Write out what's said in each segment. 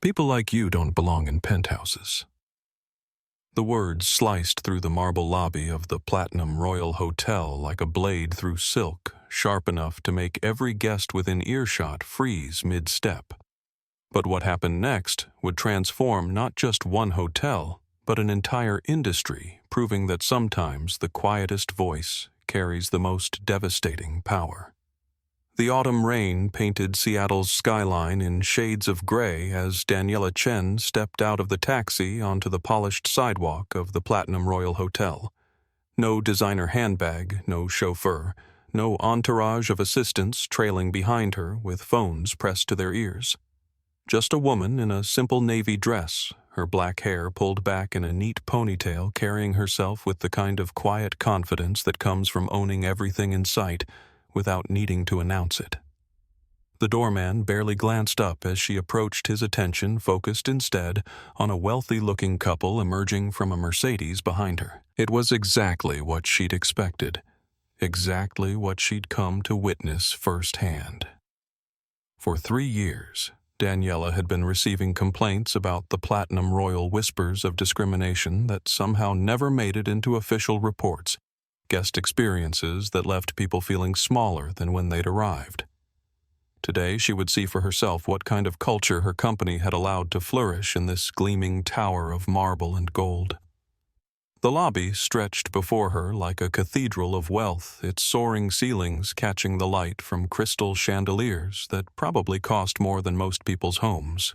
People like you don't belong in penthouses. The words sliced through the marble lobby of the Platinum Royal Hotel like a blade through silk, sharp enough to make every guest within earshot freeze mid-step. But what happened next would transform not just one hotel, but an entire industry, proving that sometimes the quietest voice carries the most devastating power. The autumn rain painted Seattle's skyline in shades of gray as Daniela Chen stepped out of the taxi onto the polished sidewalk of the Platinum Royal Hotel. No designer handbag, no chauffeur, no entourage of assistants trailing behind her with phones pressed to their ears. Just a woman in a simple navy dress, her black hair pulled back in a neat ponytail, carrying herself with the kind of quiet confidence that comes from owning everything in sight without needing to announce it. The doorman barely glanced up as she approached, his attention focused instead on a wealthy-looking couple emerging from a Mercedes behind her. It was exactly what she'd expected, exactly what she'd come to witness firsthand. For 3 years, Daniela had been receiving complaints about the Platinum Royal whispers of discrimination that somehow never made it into official reports, guest experiences that left people feeling smaller than when they'd arrived. Today, she would see for herself what kind of culture her company had allowed to flourish in this gleaming tower of marble and gold. The lobby stretched before her like a cathedral of wealth, its soaring ceilings catching the light from crystal chandeliers that probably cost more than most people's homes.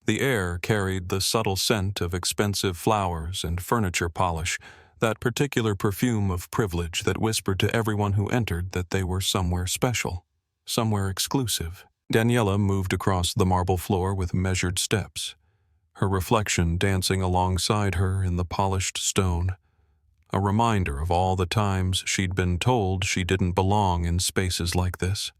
The air carried the subtle scent of expensive flowers and furniture polish, that particular perfume of privilege that whispered to everyone who entered that they were somewhere special, somewhere exclusive. Daniela moved across the marble floor with measured steps, her reflection dancing alongside her in the polished stone, a reminder of all the times she'd been told she didn't belong in spaces like this.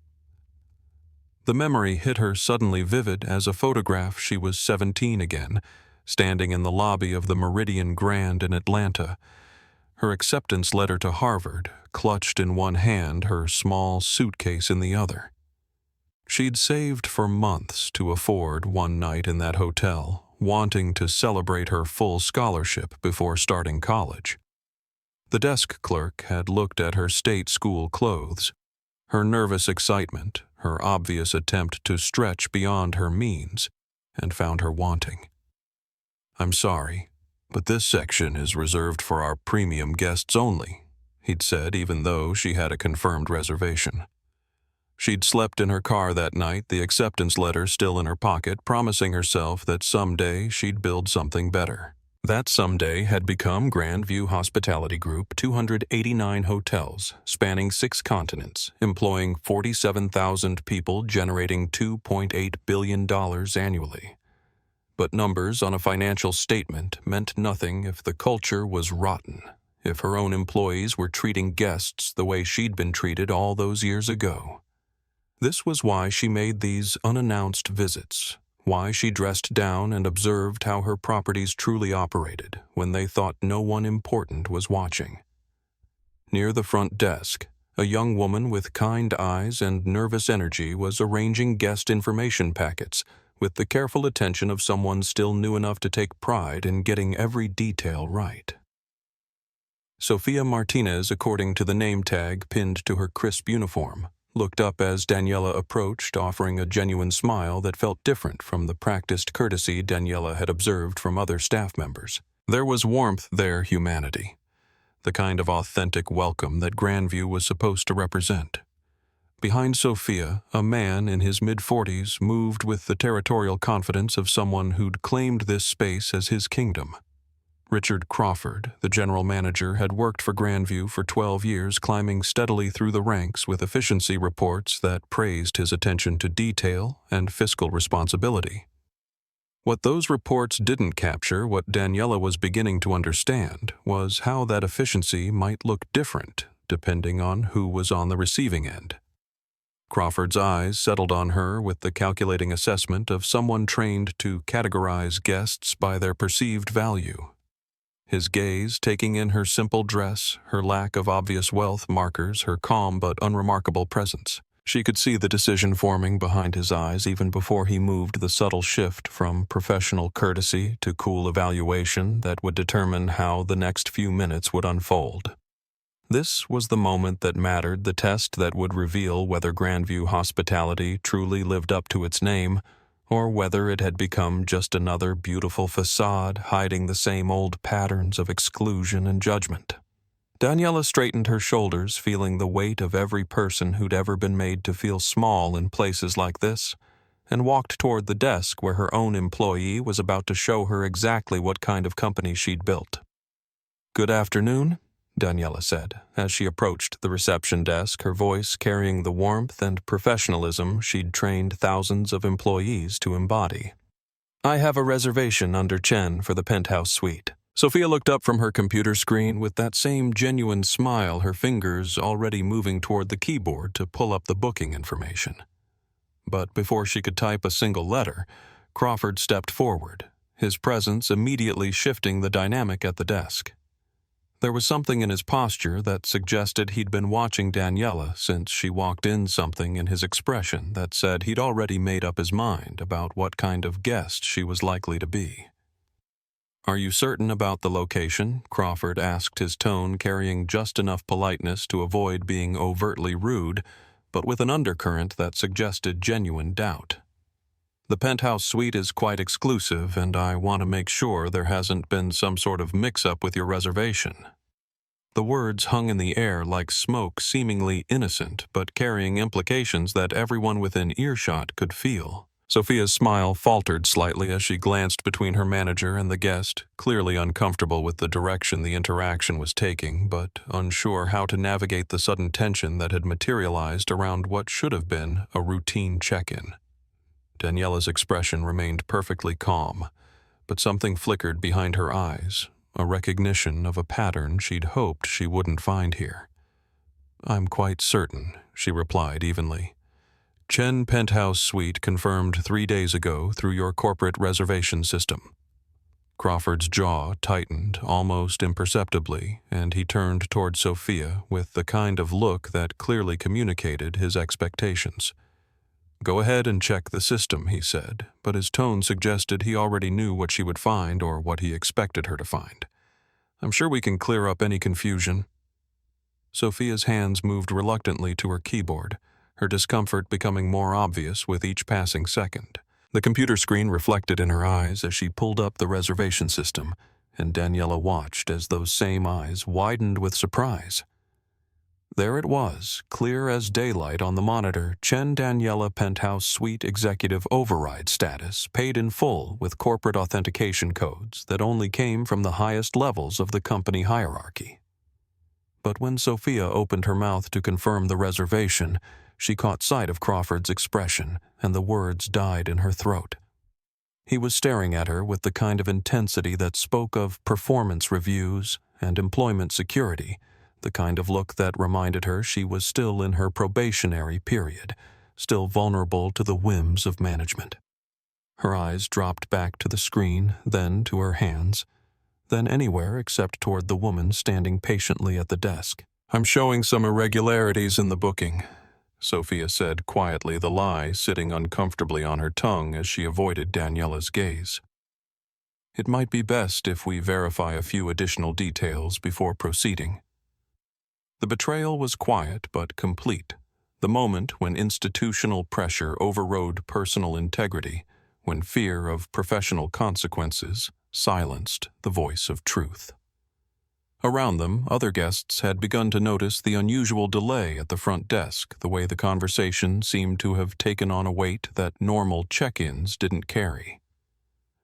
The memory hit her suddenly vivid as a photograph. She was 17 again, standing in the lobby of the Meridian Grand in Atlanta, her acceptance letter to Harvard clutched in one hand, her small suitcase in the other. She'd saved for months to afford one night in that hotel, wanting to celebrate her full scholarship before starting college. The desk clerk had looked at her state school clothes, her nervous excitement, her obvious attempt to stretch beyond her means, and found her wanting. "I'm sorry, but this section is reserved for our premium guests only," he'd said, even though she had a confirmed reservation. She'd slept in her car that night, the acceptance letter still in her pocket, promising herself that someday she'd build something better. That someday had become Grandview Hospitality Group, 289 hotels, spanning 6 continents, employing 47,000 people, generating $2.8 billion annually. But numbers on a financial statement meant nothing if the culture was rotten, if her own employees were treating guests the way she'd been treated all those years ago. This was why she made these unannounced visits, why she dressed down and observed how her properties truly operated when they thought no one important was watching. Near the front desk, a young woman with kind eyes and nervous energy was arranging guest information packets with the careful attention of someone still new enough to take pride in getting every detail right. Sofia Martinez, according to the name tag pinned to her crisp uniform, looked up as Daniela approached, offering a genuine smile that felt different from the practiced courtesy Daniela had observed from other staff members. There was warmth there, humanity, the kind of authentic welcome that Grandview was supposed to represent. Behind Sofia, a man in his mid-40s moved with the territorial confidence of someone who'd claimed this space as his kingdom. Richard Crawford, the general manager, had worked for Grandview for 12 years, climbing steadily through the ranks with efficiency reports that praised his attention to detail and fiscal responsibility. What those reports didn't capture, what Daniela was beginning to understand, was how that efficiency might look different depending on who was on the receiving end. Crawford's eyes settled on her with the calculating assessment of someone trained to categorize guests by their perceived value. His gaze taking in her simple dress, her lack of obvious wealth markers, her calm but unremarkable presence. She could see the decision forming behind his eyes even before he moved the subtle shift from professional courtesy to cool evaluation that would determine how the next few minutes would unfold. This was the moment that mattered, the test that would reveal whether Grandview Hospitality truly lived up to its name, or whether it had become just another beautiful facade hiding the same old patterns of exclusion and judgment. Daniela straightened her shoulders, feeling the weight of every person who'd ever been made to feel small in places like this, and walked toward the desk where her own employee was about to show her exactly what kind of company she'd built. "Good afternoon," Daniela said, as she approached the reception desk, her voice carrying the warmth and professionalism she'd trained thousands of employees to embody. "I have a reservation under Chen for the penthouse suite." Sophia looked up from her computer screen with that same genuine smile, her fingers already moving toward the keyboard to pull up the booking information. But before she could type a single letter, Crawford stepped forward, his presence immediately shifting the dynamic at the desk. There was something in his posture that suggested he'd been watching Daniela since she walked in, something in his expression that said he'd already made up his mind about what kind of guest she was likely to be. "Are you certain about the location?" Crawford asked, his tone carrying just enough politeness to avoid being overtly rude, but with an undercurrent that suggested genuine doubt. "The penthouse suite is quite exclusive, and I want to make sure there hasn't been some sort of mix-up with your reservation." The words hung in the air like smoke, seemingly innocent, but carrying implications that everyone within earshot could feel. Sophia's smile faltered slightly as she glanced between her manager and the guest, clearly uncomfortable with the direction the interaction was taking, but unsure how to navigate the sudden tension that had materialized around what should have been a routine check-in. Daniela's expression remained perfectly calm, but something flickered behind her eyes, a recognition of a pattern she'd hoped she wouldn't find here. "I'm quite certain," she replied evenly. "Chen Penthouse Suite confirmed 3 days ago through your corporate reservation system." Crawford's jaw tightened almost imperceptibly, and he turned toward Sophia with the kind of look that clearly communicated his expectations. "Go ahead and check the system," he said, but his tone suggested he already knew what she would find or what he expected her to find. "I'm sure we can clear up any confusion." Sophia's hands moved reluctantly to her keyboard, her discomfort becoming more obvious with each passing second. The computer screen reflected in her eyes as she pulled up the reservation system, and Daniela watched as those same eyes widened with surprise. There it was, clear as daylight on the monitor, Chen Daniela Penthouse Suite Executive Override status, paid in full with corporate authentication codes that only came from the highest levels of the company hierarchy. But when Sophia opened her mouth to confirm the reservation, she caught sight of Crawford's expression, and the words died in her throat. He was staring at her with the kind of intensity that spoke of performance reviews and employment security, the kind of look that reminded her she was still in her probationary period, still vulnerable to the whims of management. Her eyes dropped back to the screen, then to her hands, then anywhere except toward the woman standing patiently at the desk. "I'm showing some irregularities in the booking," Sophia said quietly, the lie sitting uncomfortably on her tongue as she avoided Daniela's gaze. "It might be best if we verify a few additional details before proceeding." The betrayal was quiet but complete, the moment when institutional pressure overrode personal integrity, when fear of professional consequences silenced the voice of truth. Around them, other guests had begun to notice the unusual delay at the front desk, the way the conversation seemed to have taken on a weight that normal check-ins didn't carry.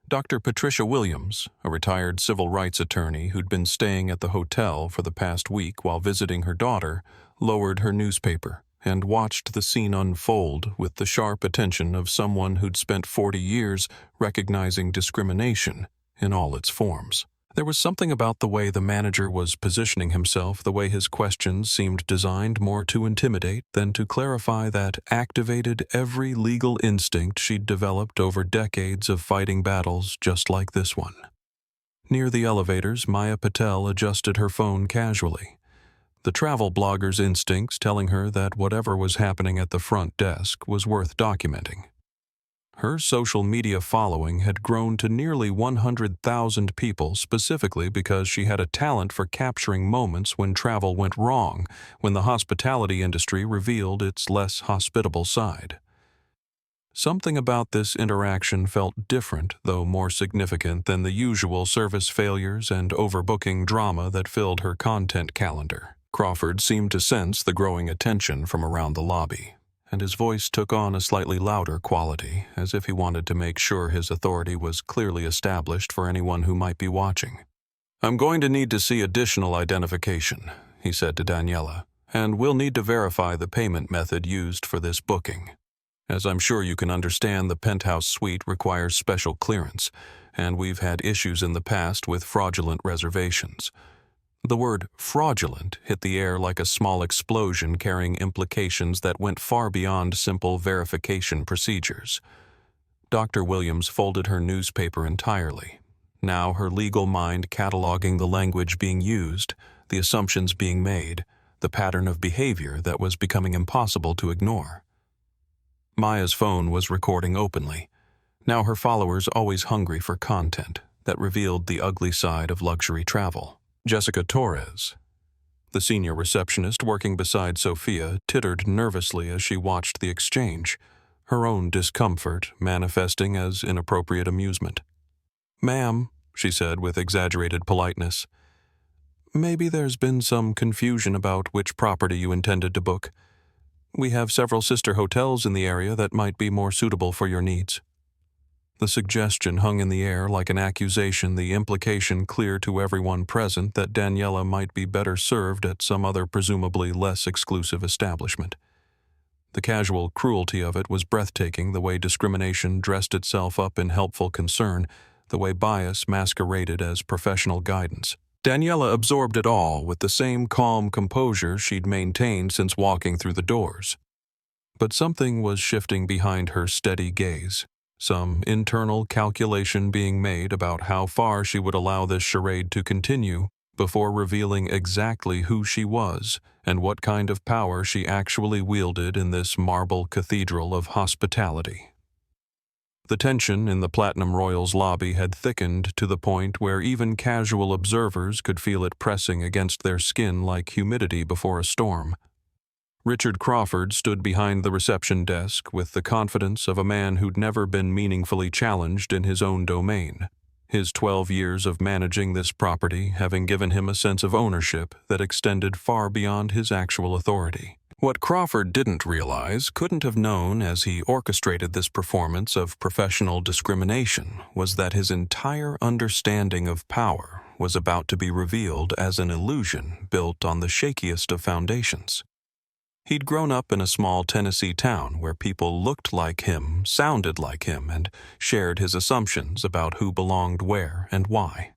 Dr. Patricia Williams, a retired civil rights attorney who'd been staying at the hotel for the past week while visiting her daughter, lowered her newspaper and watched the scene unfold with the sharp attention of someone who'd spent 40 years recognizing discrimination in all its forms. There was something about the way the manager was positioning himself, the way his questions seemed designed more to intimidate than to clarify, that activated every legal instinct she'd developed over decades of fighting battles just like this one. Near the elevators, Maya Patel adjusted her phone casually. the travel blogger's instincts telling her that whatever was happening at the front desk was worth documenting. Her social media following had grown to nearly 100,000 people specifically because she had a talent for capturing moments when travel went wrong, when the hospitality industry revealed its less hospitable side. Something about this interaction felt different, though more significant than the usual service failures and overbooking drama that filled her content calendar. Crawford seemed to sense the growing attention from around the lobby, and his voice took on a slightly louder quality, as if he wanted to make sure his authority was clearly established for anyone who might be watching. "I'm going to need to see additional identification," he said to Daniela, "and we'll need to verify the payment method used for this booking. As I'm sure you can understand, the penthouse suite requires special clearance, and we've had issues in the past with fraudulent reservations." The word fraudulent hit the air like a small explosion carrying implications that went far beyond simple verification procedures. Dr. Williams folded her newspaper entirely, now her legal mind cataloging the language being used, the assumptions being made, the pattern of behavior that was becoming impossible to ignore. Maya's phone was recording openly. Now her followers always hungry for content that revealed the ugly side of luxury travel. Jessica Torres, the senior receptionist working beside Sophia, tittered nervously as she watched the exchange, her own discomfort manifesting as inappropriate amusement. "Ma'am," she said with exaggerated politeness, "maybe there's been some confusion about which property you intended to book. We have several sister hotels in the area that might be more suitable for your needs." The suggestion hung in the air like an accusation, the implication clear to everyone present that Daniela might be better served at some other presumably less exclusive establishment. The casual cruelty of it was breathtaking, the way discrimination dressed itself up in helpful concern, the way bias masqueraded as professional guidance. Daniela absorbed it all with the same calm composure she'd maintained since walking through the doors. But something was shifting behind her steady gaze. Some internal calculation being made about how far she would allow this charade to continue before revealing exactly who she was and what kind of power she actually wielded in this marble cathedral of hospitality. The tension in the Platinum Royal's lobby had thickened to the point where even casual observers could feel it pressing against their skin like humidity before a storm. Richard Crawford stood behind the reception desk with the confidence of a man who'd never been meaningfully challenged in his own domain, his 12 years of managing this property having given him a sense of ownership that extended far beyond his actual authority. What Crawford didn't realize, couldn't have known as he orchestrated this performance of professional discrimination, was that his entire understanding of power was about to be revealed as an illusion built on the shakiest of foundations. He'd grown up in a small Tennessee town where people looked like him, sounded like him, and shared his assumptions about who belonged where and why.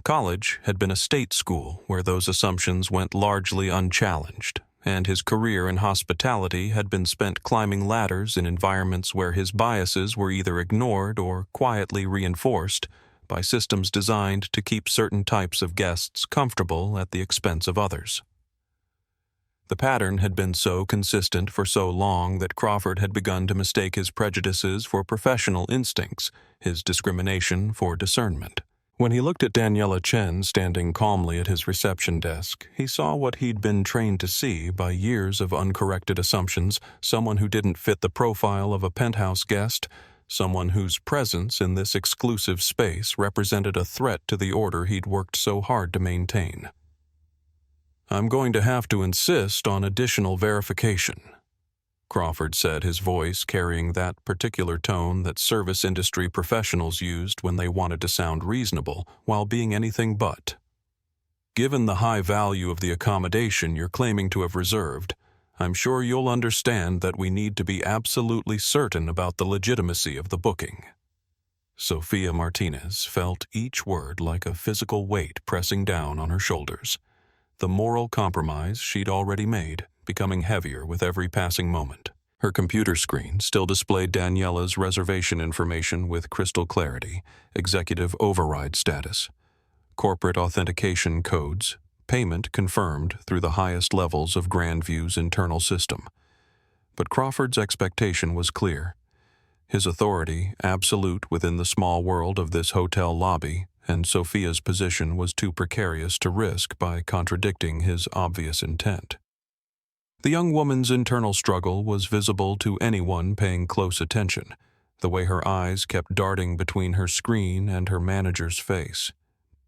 College had been a state school where those assumptions went largely unchallenged, and his career in hospitality had been spent climbing ladders in environments where his biases were either ignored or quietly reinforced by systems designed to keep certain types of guests comfortable at the expense of others. The pattern had been so consistent for so long that Crawford had begun to mistake his prejudices for professional instincts, his discrimination for discernment. When he looked at Daniela Chen standing calmly at his reception desk, he saw what he'd been trained to see by years of uncorrected assumptions, someone who didn't fit the profile of a penthouse guest, someone whose presence in this exclusive space represented a threat to the order he'd worked so hard to maintain. "I'm going to have to insist on additional verification," Crawford said, his voice carrying that particular tone that service industry professionals used when they wanted to sound reasonable while being anything but. "Given the high value of the accommodation you're claiming to have reserved, I'm sure you'll understand that we need to be absolutely certain about the legitimacy of the booking." Sophia Martinez felt each word like a physical weight pressing down on her shoulders, the moral compromise she'd already made becoming heavier with every passing moment. Her computer screen still displayed Daniela's reservation information with crystal clarity, executive override status, corporate authentication codes, payment confirmed through the highest levels of Grandview's internal system. But Crawford's expectation was clear. His authority absolute within the small world of this hotel lobby, and Sophia's position was too precarious to risk by contradicting his obvious intent. The young woman's internal struggle was visible to anyone paying close attention, the way her eyes kept darting between her screen and her manager's face,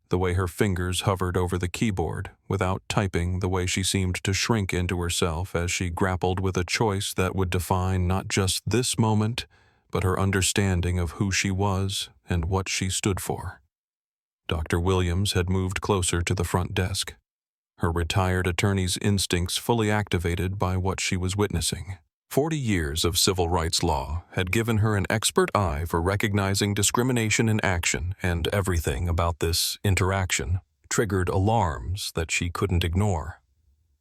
the way her fingers hovered over the keyboard without typing, the way she seemed to shrink into herself as she grappled with a choice that would define not just this moment, but her understanding of who she was and what she stood for. Dr. Williams had moved closer to the front desk, her retired attorney's instincts fully activated by what she was witnessing. 40 years of civil rights law had given her an expert eye for recognizing discrimination in action, and everything about this interaction triggered alarms that she couldn't ignore.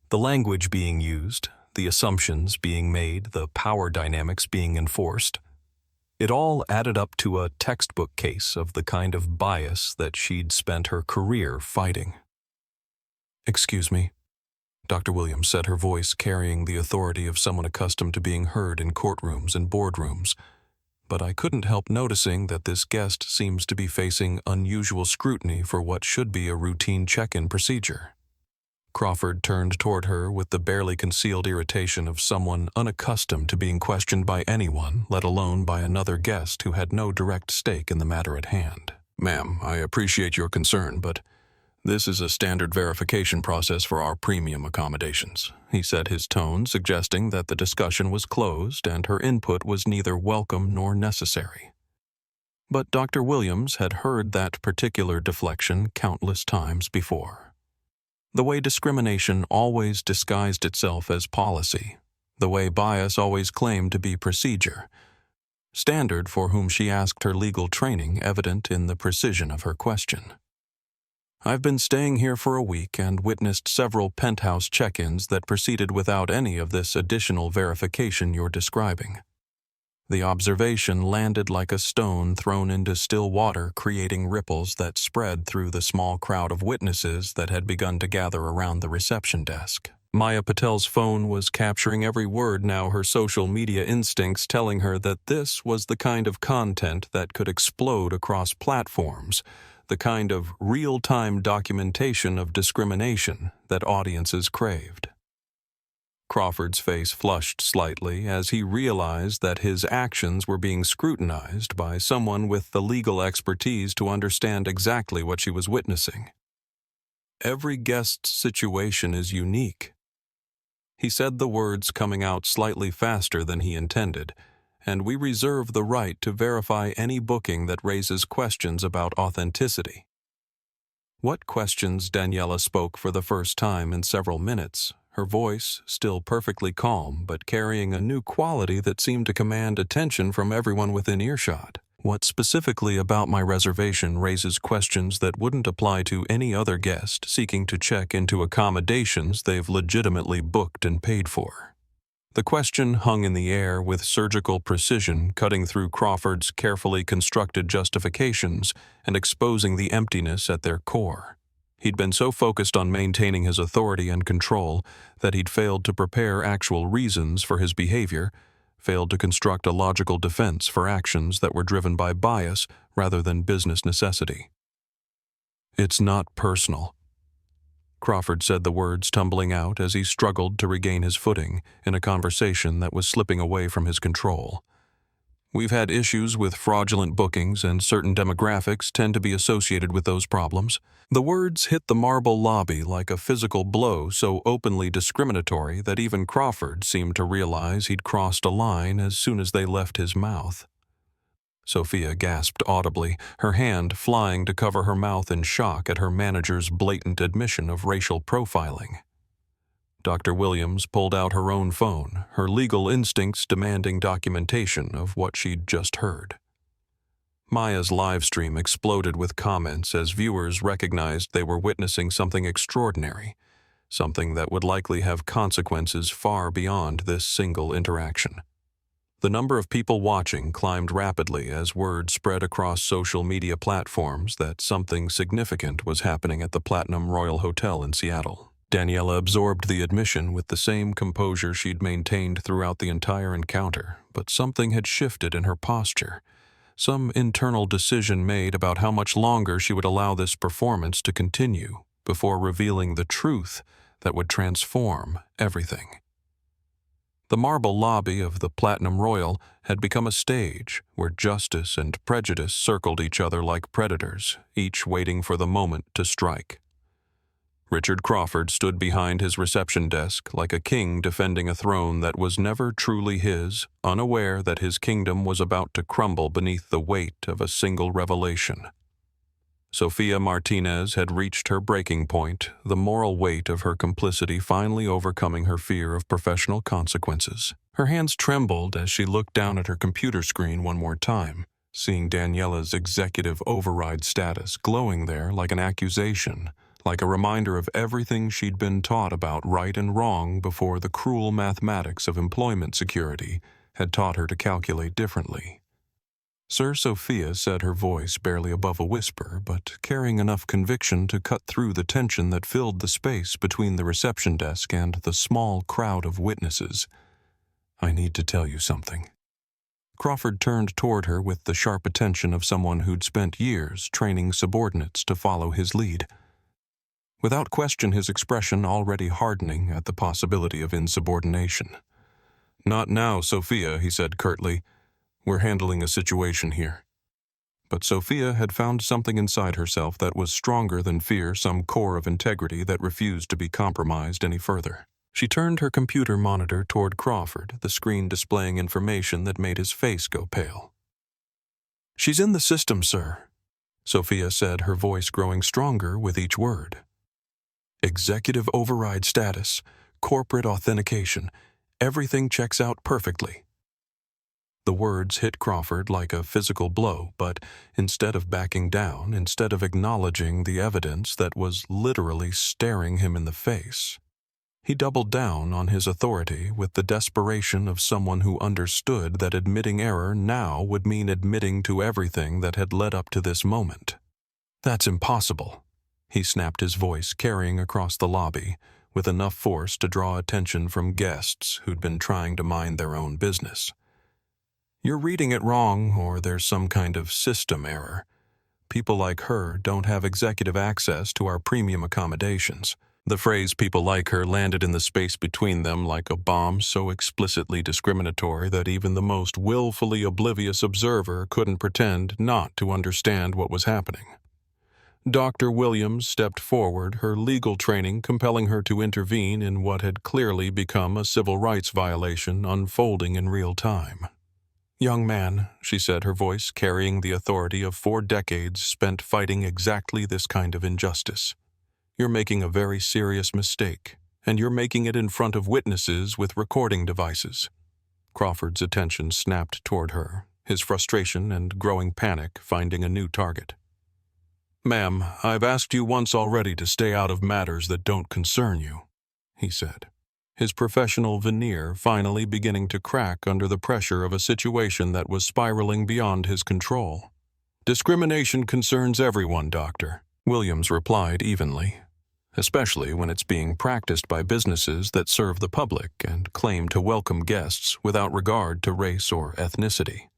The language being used, the assumptions being made, the power dynamics being enforced, it all added up to a textbook case of the kind of bias that she'd spent her career fighting. "Excuse me," Dr. Williams said, her voice carrying the authority of someone accustomed to being heard in courtrooms and boardrooms. "But I couldn't help noticing that this guest seems to be facing unusual scrutiny for what should be a routine check-in procedure." Crawford turned toward her with the barely concealed irritation of someone unaccustomed to being questioned by anyone, let alone by another guest who had no direct stake in the matter at hand. "Ma'am, I appreciate your concern, but this is a standard verification process for our premium accommodations," he said, his tone suggesting that the discussion was closed and her input was neither welcome nor necessary. But Dr. Williams had heard that particular deflection countless times before. The way discrimination always disguised itself as policy, the way bias always claimed to be procedure, standard for whom she asked her legal training evident in the precision of her question. "I've been staying here for a week and witnessed several penthouse check-ins that proceeded without any of this additional verification you're describing." The observation landed like a stone thrown into still water, creating ripples that spread through the small crowd of witnesses that had begun to gather around the reception desk. Maya Patel's phone was capturing every word now, her social media instincts telling her that this was the kind of content that could explode across platforms, the kind of real-time documentation of discrimination that audiences craved. Crawford's face flushed slightly as he realized that his actions were being scrutinized by someone with the legal expertise to understand exactly what she was witnessing. "Every guest's situation is unique." He said the words coming out slightly faster than he intended, "and we reserve the right to verify any booking that raises questions about authenticity." What questions? Daniela spoke for the first time in several minutes, her voice still perfectly calm but carrying a new quality that seemed to command attention from everyone within earshot. "What specifically about my reservation raises questions that wouldn't apply to any other guest seeking to check into accommodations they've legitimately booked and paid for?" The question hung in the air with surgical precision, cutting through Crawford's carefully constructed justifications and exposing the emptiness at their core. He'd been so focused on maintaining his authority and control that he'd failed to prepare actual reasons for his behavior, failed to construct a logical defense for actions that were driven by bias rather than business necessity. "It's not personal." Crawford said the words tumbling out as he struggled to regain his footing in a conversation that was slipping away from his control. "We've had issues with fraudulent bookings, and certain demographics tend to be associated with those problems." The words hit the marble lobby like a physical blow so openly discriminatory that even Crawford seemed to realize he'd crossed a line as soon as they left his mouth. Sophia gasped audibly, her hand flying to cover her mouth in shock at her manager's blatant admission of racial profiling. Dr. Williams pulled out her own phone, her legal instincts demanding documentation of what she'd just heard. Maya's live stream exploded with comments as viewers recognized they were witnessing something extraordinary, something that would likely have consequences far beyond this single interaction. The number of people watching climbed rapidly as word spread across social media platforms that something significant was happening at the Platinum Royal Hotel in Seattle. Daniela absorbed the admission with the same composure she'd maintained throughout the entire encounter, but something had shifted in her posture. Some internal decision made about how much longer she would allow this performance to continue before revealing the truth that would transform everything. The marble lobby of the Platinum Royal had become a stage where justice and prejudice circled each other like predators, each waiting for the moment to strike. Richard Crawford stood behind his reception desk like a king defending a throne that was never truly his, unaware that his kingdom was about to crumble beneath the weight of a single revelation. Sophia Martinez had reached her breaking point, the moral weight of her complicity finally overcoming her fear of professional consequences. Her hands trembled as she looked down at her computer screen one more time, seeing Daniela's executive override status glowing there like an accusation, like a reminder of everything she'd been taught about right and wrong before the cruel mathematics of employment security had taught her to calculate differently. Sir Sophia said, her voice barely above a whisper, but carrying enough conviction to cut through the tension that filled the space between the reception desk and the small crowd of witnesses. "I need to tell you something." Crawford turned toward her with the sharp attention of someone who'd spent years training subordinates to follow his lead. Without question, his expression already hardening at the possibility of insubordination. "Not now, Sophia," he said curtly. "We're handling a situation here." But Sophia had found something inside herself that was stronger than fear, some core of integrity that refused to be compromised any further. She turned her computer monitor toward Crawford, the screen displaying information that made his face go pale. "She's in the system, sir," Sophia said, her voice growing stronger with each word. "Executive override status, corporate authentication, everything checks out perfectly." The words hit Crawford like a physical blow, but instead of backing down, instead of acknowledging the evidence that was literally staring him in the face, he doubled down on his authority with the desperation of someone who understood that admitting error now would mean admitting to everything that had led up to this moment. "That's impossible," he snapped, his voice carrying across the lobby with enough force to draw attention from guests who'd been trying to mind their own business. "You're reading it wrong, or there's some kind of system error. People like her don't have executive access to our premium accommodations." The phrase "people like her" landed in the space between them like a bomb so explicitly discriminatory that even the most willfully oblivious observer couldn't pretend not to understand what was happening. Dr. Williams stepped forward, her legal training compelling her to intervene in what had clearly become a civil rights violation unfolding in real time. "Young man," she said, her voice carrying the authority of 4 decades spent fighting exactly this kind of injustice, "you're making a very serious mistake, and you're making it in front of witnesses with recording devices." Crawford's attention snapped toward her, his frustration and growing panic finding a new target. "Ma'am, I've asked you once already to stay out of matters that don't concern you," he said, his professional veneer finally beginning to crack under the pressure of a situation that was spiraling beyond his control. "Discrimination concerns everyone, Doctor," Williams replied evenly, "especially when it's being practiced by businesses that serve the public and claim to welcome guests without regard to race or ethnicity."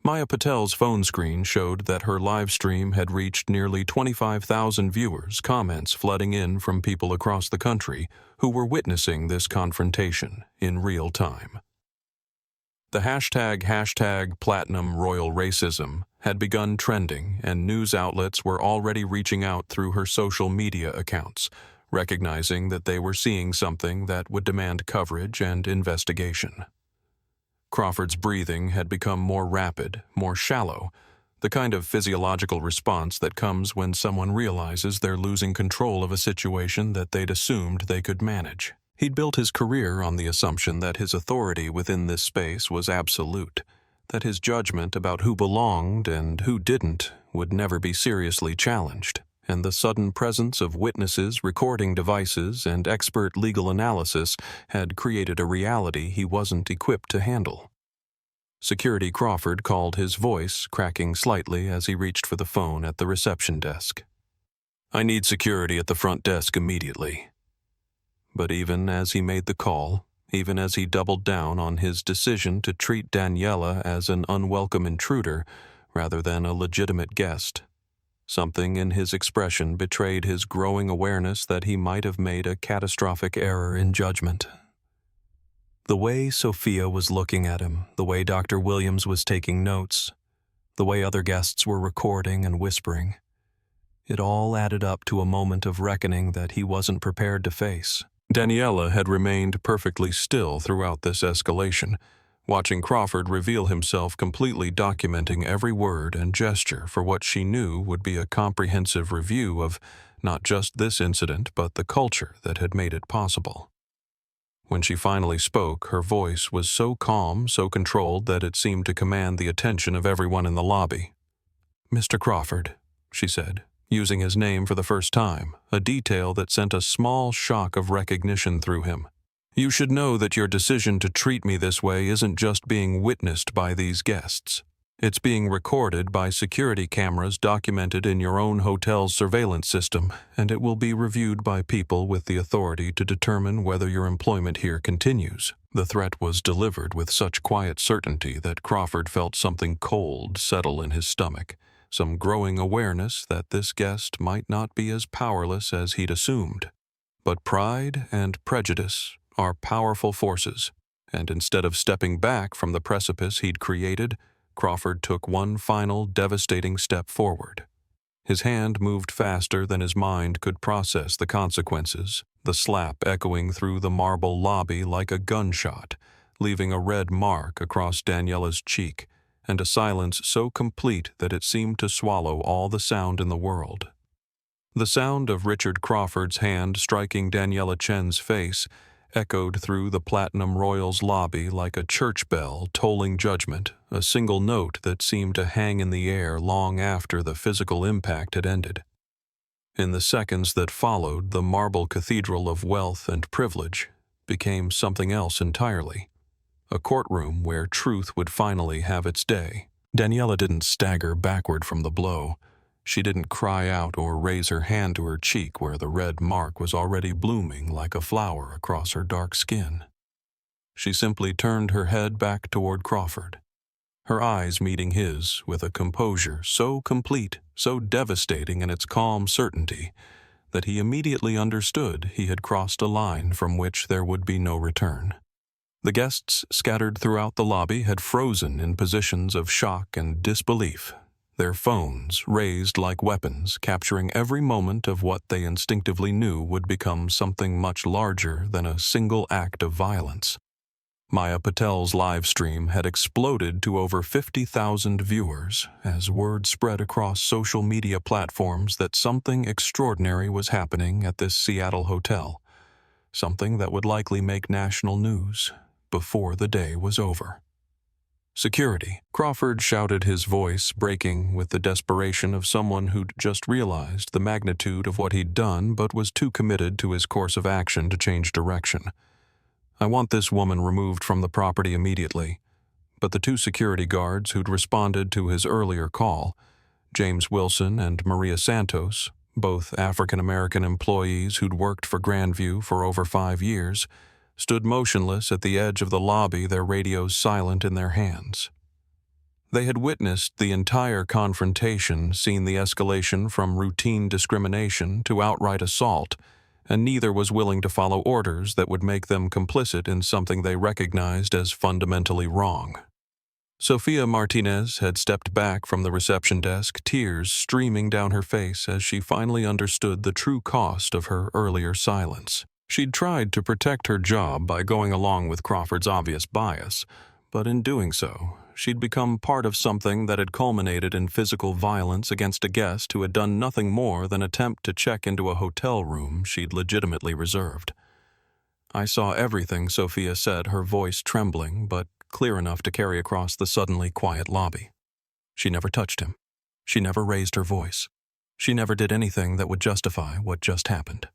Maya Patel's phone screen showed that her live stream had reached nearly 25,000 viewers, comments flooding in from people across the country who were witnessing this confrontation in real time. The hashtag Platinum Royal Racism had begun trending, and news outlets were already reaching out through her social media accounts, recognizing that they were seeing something that would demand coverage and investigation. Crawford's breathing had become more rapid, more shallow, the kind of physiological response that comes when someone realizes they're losing control of a situation that they'd assumed they could manage. He'd built his career on the assumption that his authority within this space was absolute, that his judgment about who belonged and who didn't would never be seriously challenged, and the sudden presence of witnesses, recording devices, and expert legal analysis had created a reality he wasn't equipped to handle. Security Crawford called, his voice cracking slightly as he reached for the phone at the reception desk. "I need security at the front desk immediately." But even as he made the call, even as he doubled down on his decision to treat Daniela as an unwelcome intruder rather than a legitimate guest, something in his expression betrayed his growing awareness that he might have made a catastrophic error in judgment. The way Sophia was looking at him, the way Dr. Williams was taking notes, the way other guests were recording and whispering, it all added up to a moment of reckoning that he wasn't prepared to face. Daniela had remained perfectly still throughout this escalation, watching Crawford reveal himself, completely documenting every word and gesture for what she knew would be a comprehensive review of not just this incident but the culture that had made it possible. When she finally spoke, her voice was so calm, so controlled that it seemed to command the attention of everyone in the lobby. "Mr. Crawford," she said, using his name for the first time, a detail that sent a small shock of recognition through him. "You should know that your decision to treat me this way isn't just being witnessed by these guests. It's being recorded by security cameras documented in your own hotel's surveillance system, and it will be reviewed by people with the authority to determine whether your employment here continues." The threat was delivered with such quiet certainty that Crawford felt something cold settle in his stomach, some growing awareness that this guest might not be as powerless as he'd assumed. But pride and prejudice are powerful forces, and instead of stepping back from the precipice he'd created, Crawford took one final devastating step forward. His hand moved faster than his mind could process the consequences, the slap echoing through the marble lobby like a gunshot, leaving a red mark across Daniela's cheek, and a silence so complete that it seemed to swallow all the sound in the world. The sound of Richard Crawford's hand striking Daniela Chen's face echoed through the Platinum Royal's lobby like a church bell tolling judgment, a single note that seemed to hang in the air long after the physical impact had ended. In the seconds that followed, the marble cathedral of wealth and privilege became something else entirely, a courtroom where truth would finally have its day. Daniela didn't stagger backward from the blow. She didn't cry out or raise her hand to her cheek where the red mark was already blooming like a flower across her dark skin. She simply turned her head back toward Crawford, her eyes meeting his with a composure so complete, so devastating in its calm certainty, that he immediately understood he had crossed a line from which there would be no return. The guests scattered throughout the lobby had frozen in positions of shock and disbelief, their phones raised like weapons, capturing every moment of what they instinctively knew would become something much larger than a single act of violence. Maya Patel's live stream had exploded to over 50,000 viewers as word spread across social media platforms that something extraordinary was happening at this Seattle hotel, something that would likely make national news before the day was over. "Security," Crawford shouted, his voice breaking with the desperation of someone who'd just realized the magnitude of what he'd done but was too committed to his course of action to change direction. "I want this woman removed from the property immediately." But the two security guards who'd responded to his earlier call, James Wilson and Maria Santos, both African-American employees who'd worked for Grandview for over 5 years, stood motionless at the edge of the lobby, their radios silent in their hands. They had witnessed the entire confrontation, seen the escalation from routine discrimination to outright assault, and neither was willing to follow orders that would make them complicit in something they recognized as fundamentally wrong. Sophia Martinez had stepped back from the reception desk, tears streaming down her face as she finally understood the true cost of her earlier silence. She'd tried to protect her job by going along with Crawford's obvious bias, but in doing so, she'd become part of something that had culminated in physical violence against a guest who had done nothing more than attempt to check into a hotel room she'd legitimately reserved. "I saw everything," Sophia said, her voice trembling, but clear enough to carry across the suddenly quiet lobby. She never touched him. She never raised her voice. She never did anything that would justify what just happened.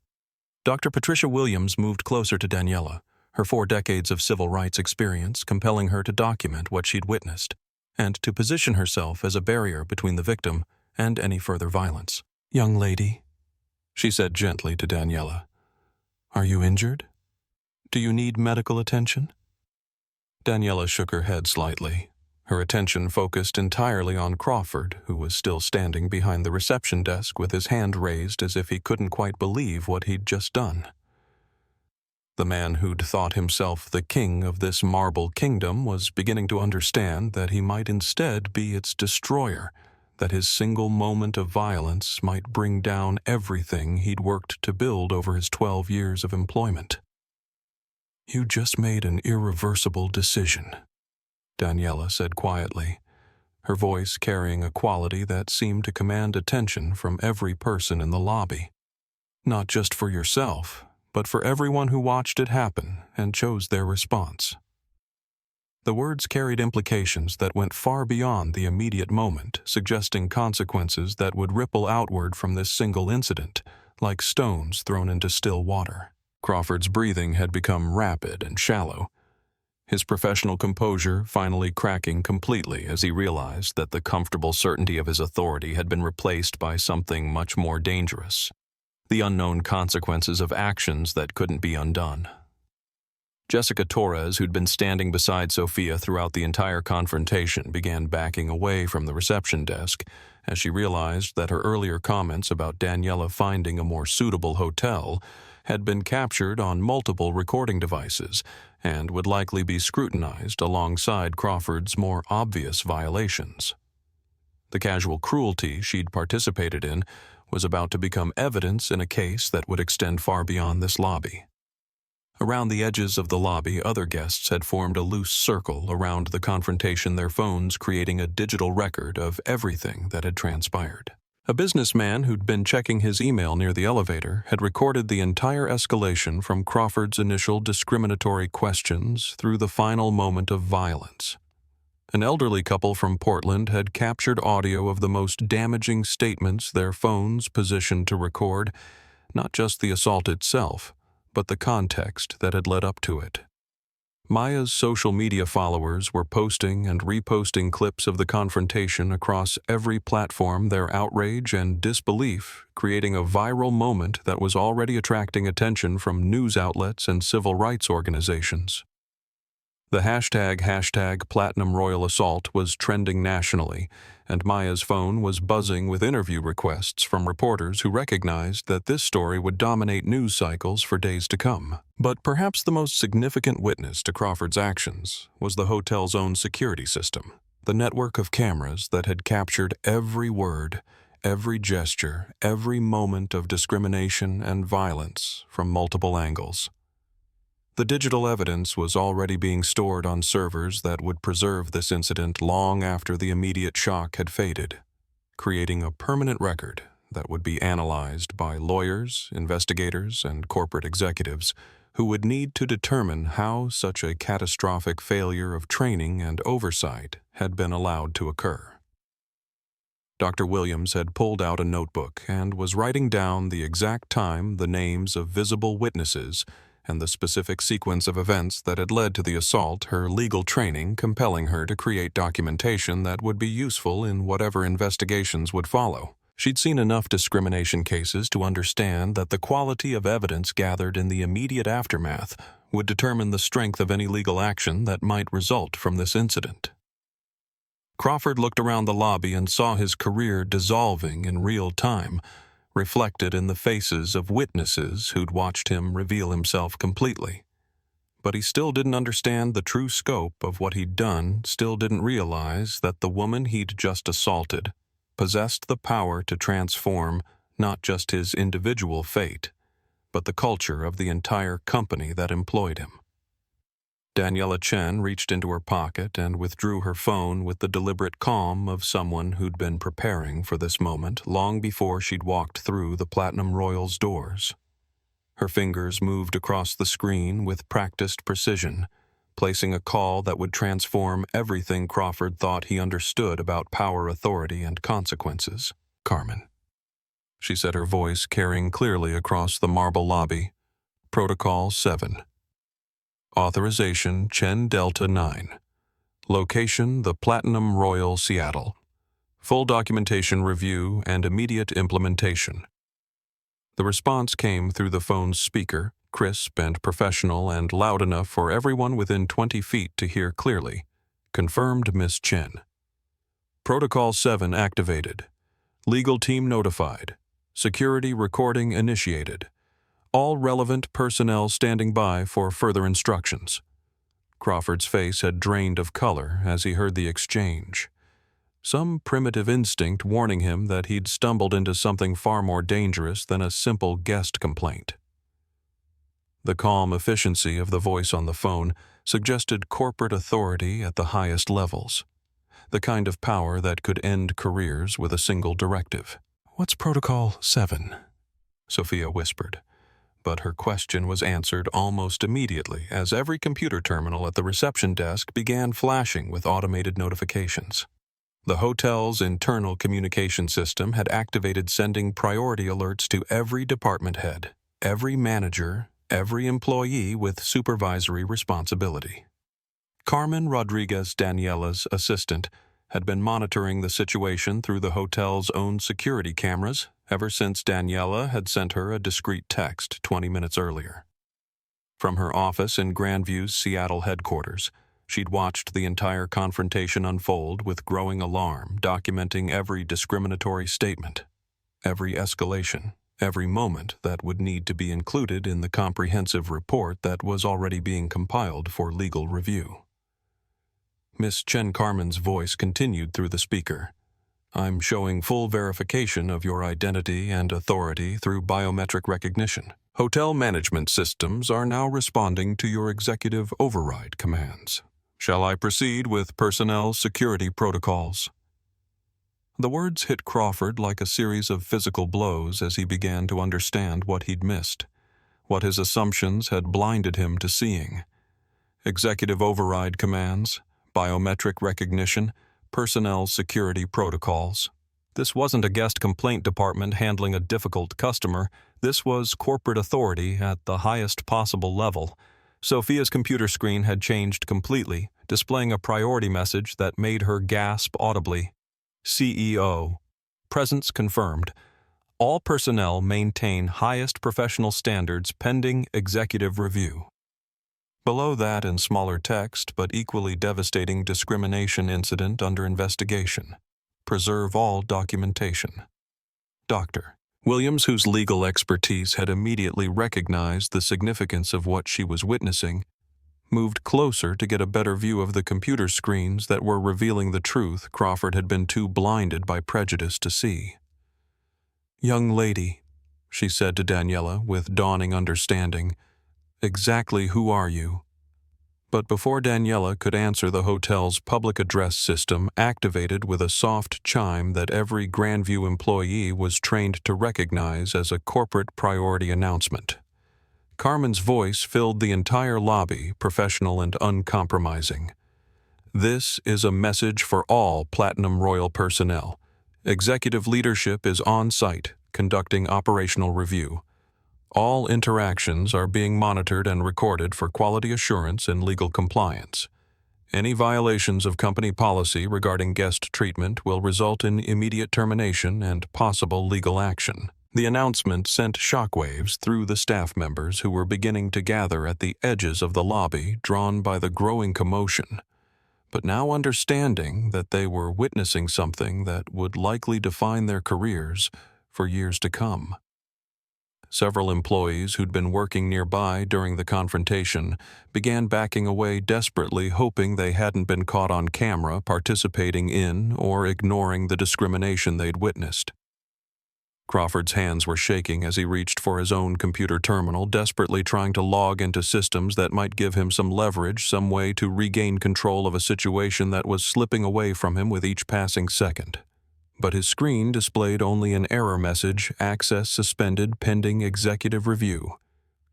Dr. Patricia Williams moved closer to Daniela, her 4 decades of civil rights experience compelling her to document what she'd witnessed, and to position herself as a barrier between the victim and any further violence. "Young lady," she said gently to Daniela, "are you injured? Do you need medical attention?" Daniela shook her head slightly, her attention focused entirely on Crawford, who was still standing behind the reception desk with his hand raised as if he couldn't quite believe what he'd just done. The man who'd thought himself the king of this marble kingdom was beginning to understand that he might instead be its destroyer, that his single moment of violence might bring down everything he'd worked to build over his 12 years of employment. "You just made an irreversible decision," Daniela said quietly, her voice carrying a quality that seemed to command attention from every person in the lobby. "Not just for yourself, but for everyone who watched it happen and chose their response." The words carried implications that went far beyond the immediate moment, suggesting consequences that would ripple outward from this single incident, like stones thrown into still water. Crawford's breathing had become rapid and shallow, his professional composure finally cracking completely as he realized that the comfortable certainty of his authority had been replaced by something much more dangerous: the unknown consequences of actions that couldn't be undone. Jessica Torres, who'd been standing beside Sophia throughout the entire confrontation, began backing away from the reception desk as she realized that her earlier comments about Daniela finding a more suitable hotel had been captured on multiple recording devices and would likely be scrutinized alongside Crawford's more obvious violations. The casual cruelty she'd participated in was about to become evidence in a case that would extend far beyond this lobby. Around the edges of the lobby, other guests had formed a loose circle around the confrontation, their phones creating a digital record of everything that had transpired. A businessman who'd been checking his email near the elevator had recorded the entire escalation from Crawford's initial discriminatory questions through the final moment of violence. An elderly couple from Portland had captured audio of the most damaging statements, their phones positioned to record not just the assault itself, but the context that had led up to it. Maya's social media followers were posting and reposting clips of the confrontation across every platform, their outrage and disbelief creating a viral moment that was already attracting attention from news outlets and civil rights organizations. The hashtag Platinum Royal Assault was trending nationally, and Maya's phone was buzzing with interview requests from reporters who recognized that this story would dominate news cycles for days to come. But perhaps the most significant witness to Crawford's actions was the hotel's own security system, the network of cameras that had captured every word, every gesture, every moment of discrimination and violence from multiple angles. The digital evidence was already being stored on servers that would preserve this incident long after the immediate shock had faded, creating a permanent record that would be analyzed by lawyers, investigators, and corporate executives who would need to determine how such a catastrophic failure of training and oversight had been allowed to occur. Dr. Williams had pulled out a notebook and was writing down the exact time, the names of visible witnesses, and the specific sequence of events that had led to the assault, her legal training compelling her to create documentation that would be useful in whatever investigations would follow. She'd seen enough discrimination cases to understand that the quality of evidence gathered in the immediate aftermath would determine the strength of any legal action that might result from this incident. Crawford looked around the lobby and saw his career dissolving in real time, reflected in the faces of witnesses who'd watched him reveal himself completely. But he still didn't understand the true scope of what he'd done, still didn't realize that the woman he'd just assaulted possessed the power to transform not just his individual fate, but the culture of the entire company that employed him. Daniela Chen reached into her pocket and withdrew her phone with the deliberate calm of someone who'd been preparing for this moment long before she'd walked through the Platinum Royal's doors. Her fingers moved across the screen with practiced precision, placing a call that would transform everything Crawford thought he understood about power, authority, and consequences. "Carmen," she said, her voice carrying clearly across the marble lobby. "Protocol 7. Authorization Chen Delta 9. Location the Platinum Royal Seattle. Full documentation review and immediate implementation. The response came through the phone's speaker, crisp and professional and loud enough for everyone within 20 feet to hear clearly. Confirmed, Miss Chen. Protocol 7 activated. Legal team notified. Security recording initiated. All relevant personnel standing by for further instructions. Crawford's face had drained of color as he heard the exchange. Some primitive instinct warning him that he'd stumbled into something far more dangerous than a simple guest complaint. The calm efficiency of the voice on the phone suggested corporate authority at the highest levels, the kind of power that could end careers with a single directive. "What's Protocol 7? Sophia whispered, but her question was answered almost immediately as every computer terminal at the reception desk began flashing with automated notifications. The hotel's internal communication system had activated sending priority alerts to every department head, every manager, every employee with supervisory responsibility. Carmen Rodriguez, Daniela's assistant, had been monitoring the situation through the hotel's own security cameras ever since Daniela had sent her a discreet text 20 minutes earlier. From her office in Grandview's Seattle headquarters, she'd watched the entire confrontation unfold with growing alarm, documenting every discriminatory statement, every escalation, every moment that would need to be included in the comprehensive report that was already being compiled for legal review. Miss Chen Carmen's voice continued through the speaker. "I'm showing full verification of your identity and authority through biometric recognition. Hotel management systems are now responding to your executive override commands. Shall I proceed with personnel security protocols?" The words hit Crawford like a series of physical blows as he began to understand what he'd missed, what his assumptions had blinded him to seeing. Executive override commands, biometric recognition, personnel security protocols. This wasn't a guest complaint department handling a difficult customer. This was corporate authority at the highest possible level. Sophia's computer screen had changed completely, displaying a priority message that made her gasp audibly. CEO. Presence confirmed. All personnel maintain highest professional standards pending executive review. Below that, in smaller text but equally devastating discrimination incident under investigation. Preserve all documentation. Dr. Williams, whose legal expertise had immediately recognized the significance of what she was witnessing, moved closer to get a better view of the computer screens that were revealing the truth Crawford had been too blinded by prejudice to see. "Young lady," she said to Daniela with dawning understanding, "exactly who are you?" But before Daniela could answer, the hotel's public address system activated with a soft chime that every Grandview employee was trained to recognize as a corporate priority announcement. Carmen's voice filled the entire lobby, professional and uncompromising. "This is a message for all Platinum Royal personnel. Executive leadership is on site, conducting operational review. All interactions are being monitored and recorded for quality assurance and legal compliance. Any violations of company policy regarding guest treatment will result in immediate termination and possible legal action." The announcement sent shockwaves through the staff members who were beginning to gather at the edges of the lobby, drawn by the growing commotion, but now understanding that they were witnessing something that would likely define their careers for years to come. Several employees who'd been working nearby during the confrontation began backing away desperately, hoping they hadn't been caught on camera participating in or ignoring the discrimination they'd witnessed. Crawford's hands were shaking as he reached for his own computer terminal, desperately trying to log into systems that might give him some leverage, some way to regain control of a situation that was slipping away from him with each passing second. But his screen displayed only an error message: access suspended pending executive review.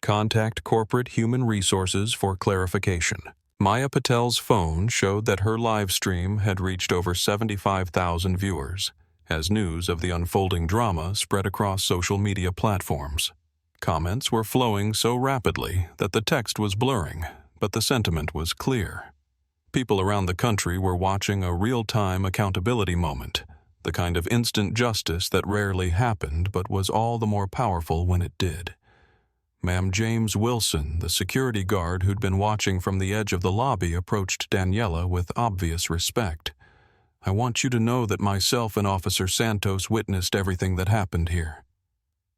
Contact corporate human resources for clarification. Maya Patel's phone showed that her live stream had reached over 75,000 viewers, as news of the unfolding drama spread across social media platforms. Comments were flowing so rapidly that the text was blurring, but the sentiment was clear. People around the country were watching a real-time accountability moment, the kind of instant justice that rarely happened but was all the more powerful when it did. Ma'am James Wilson, the security guard who'd been watching from the edge of the lobby, approached Daniela with obvious respect. "I want you to know that myself and Officer Santos witnessed everything that happened here.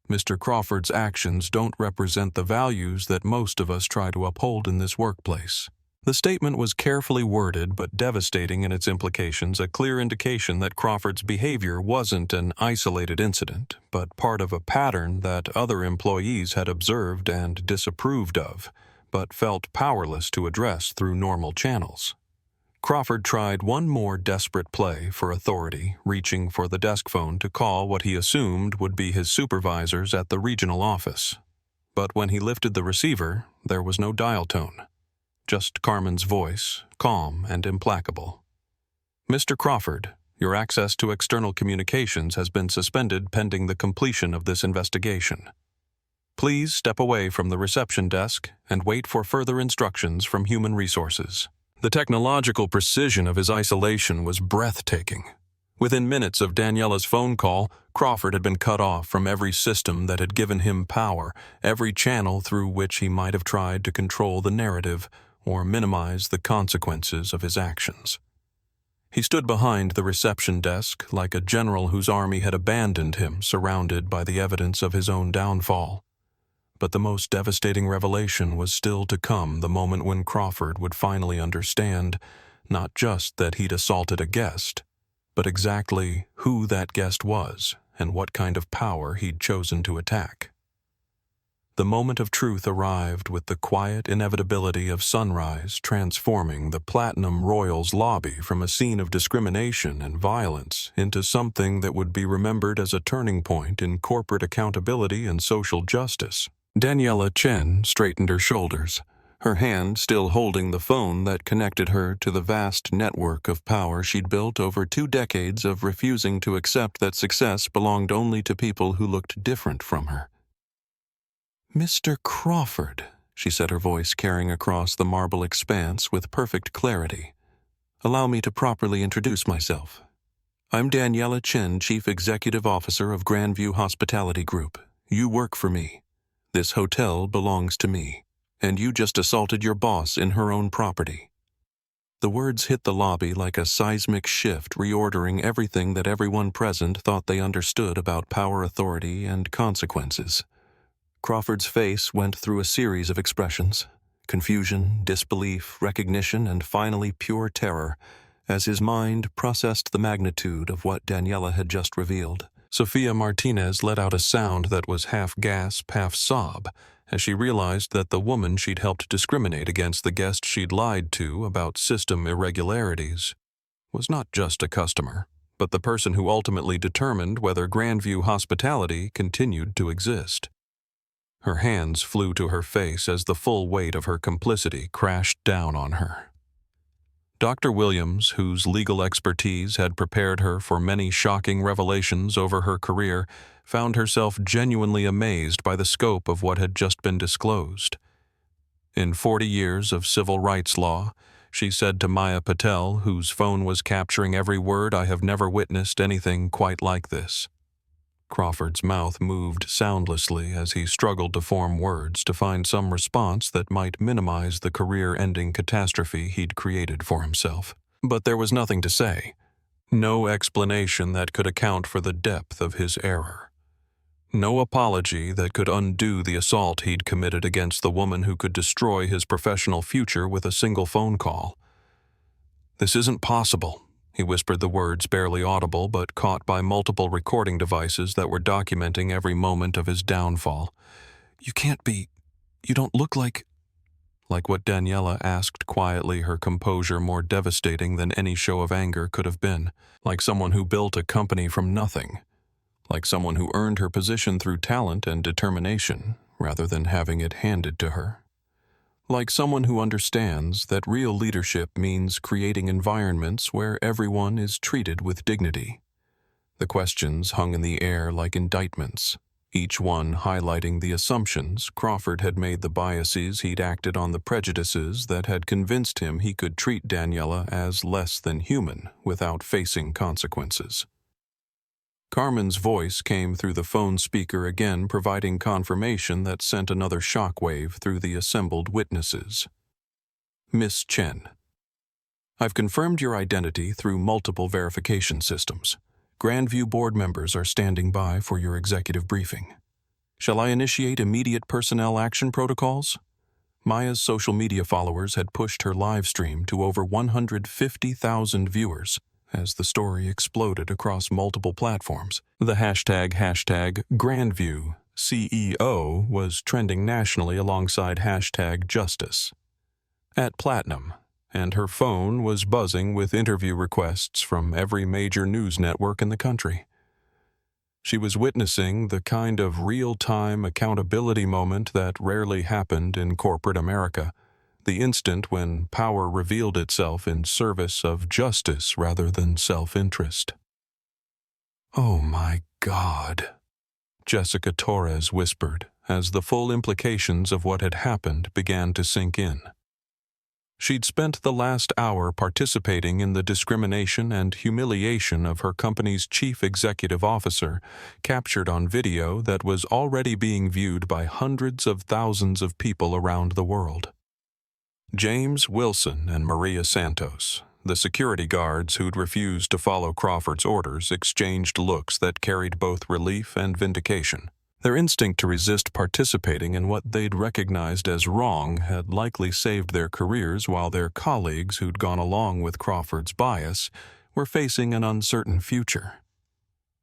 Mr. Crawford's actions don't represent the values that most of us try to uphold in this workplace." The statement was carefully worded but devastating in its implications, a clear indication that Crawford's behavior wasn't an isolated incident, but part of a pattern that other employees had observed and disapproved of, but felt powerless to address through normal channels. Crawford tried one more desperate play for authority, reaching for the desk phone to call what he assumed would be his supervisors at the regional office. But when he lifted the receiver, there was no dial tone. Just Carmen's voice, calm and implacable. "Mr. Crawford, your access to external communications has been suspended pending the completion of this investigation. Please step away from the reception desk and wait for further instructions from Human Resources." The technological precision of his isolation was breathtaking. Within minutes of Daniela's phone call, Crawford had been cut off from every system that had given him power, every channel through which he might have tried to control the narrative or minimize the consequences of his actions. He stood behind the reception desk like a general whose army had abandoned him, surrounded by the evidence of his own downfall. But the most devastating revelation was still to come, the moment when Crawford would finally understand not just that he'd assaulted a guest, but exactly who that guest was and what kind of power he'd chosen to attack. The moment of truth arrived with the quiet inevitability of sunrise transforming the Platinum Royals lobby from a scene of discrimination and violence into something that would be remembered as a turning point in corporate accountability and social justice. Daniela Chen straightened her shoulders, her hand still holding the phone that connected her to the vast network of power she'd built over 2 decades of refusing to accept that success belonged only to people who looked different from her. "Mr. Crawford," she said, her voice carrying across the marble expanse with perfect clarity. "Allow me to properly introduce myself. I'm Daniela Chen, Chief Executive Officer of Grandview Hospitality Group. You work for me. This hotel belongs to me, and you just assaulted your boss in her own property." The words hit the lobby like a seismic shift, reordering everything that everyone present thought they understood about power, authority, and consequences. Crawford's face went through a series of expressions: confusion, disbelief, recognition, and finally pure terror, as his mind processed the magnitude of what Daniela had just revealed. Sofia Martinez let out a sound that was half gasp, half sob, as she realized that the woman she'd helped discriminate against the guest she'd lied to about system irregularities was not just a customer, but the person who ultimately determined whether Grandview Hospitality continued to exist. Her hands flew to her face as the full weight of her complicity crashed down on her. Dr. Williams, whose legal expertise had prepared her for many shocking revelations over her career, found herself genuinely amazed by the scope of what had just been disclosed. In 40 years of civil rights law, she said to Maya Patel, whose phone was capturing every word, "I have never witnessed anything quite like this." Crawford's mouth moved soundlessly as he struggled to form words to find some response that might minimize the career-ending catastrophe he'd created for himself. But there was nothing to say, no explanation that could account for the depth of his error, no apology that could undo the assault he'd committed against the woman who could destroy his professional future with a single phone call. "This isn't possible," he whispered, the words barely audible but caught by multiple recording devices that were documenting every moment of his downfall. "You can't be. You don't look like—" Like what Daniela asked quietly, her composure more devastating than any show of anger could have been. Like someone who built a company from nothing. Like someone who earned her position through talent and determination, rather than having it handed to her. Like someone who understands that real leadership means creating environments where everyone is treated with dignity. The questions hung in the air like indictments, each one highlighting the assumptions Crawford had made, the biases he'd acted on, the prejudices that had convinced him he could treat Daniela as less than human without facing consequences. Carmen's voice came through the phone speaker again, providing confirmation that sent another shockwave through the assembled witnesses. Miss Chen, I've confirmed your identity through multiple verification systems. Grandview board members are standing by for your executive briefing. Shall I initiate immediate personnel action protocols? Maya's social media followers had pushed her live stream to over 150,000 viewers as the story exploded across multiple platforms. The hashtag Grandview CEO was trending nationally alongside hashtag Justice. At Platinum, and her phone was buzzing with interview requests from every major news network in the country. She was witnessing the kind of real-time accountability moment that rarely happened in corporate America, the instant when power revealed itself in service of justice rather than self-interest. "Oh my God," Jessica Torres whispered as the full implications of what had happened began to sink in. She'd spent the last hour participating in the discrimination and humiliation of her company's chief executive officer, captured on video that was already being viewed by hundreds of thousands of people around the world. James Wilson and Maria Santos, the security guards who'd refused to follow Crawford's orders, exchanged looks that carried both relief and vindication. Their instinct to resist participating in what they'd recognized as wrong had likely saved their careers, while their colleagues who'd gone along with Crawford's bias were facing an uncertain future.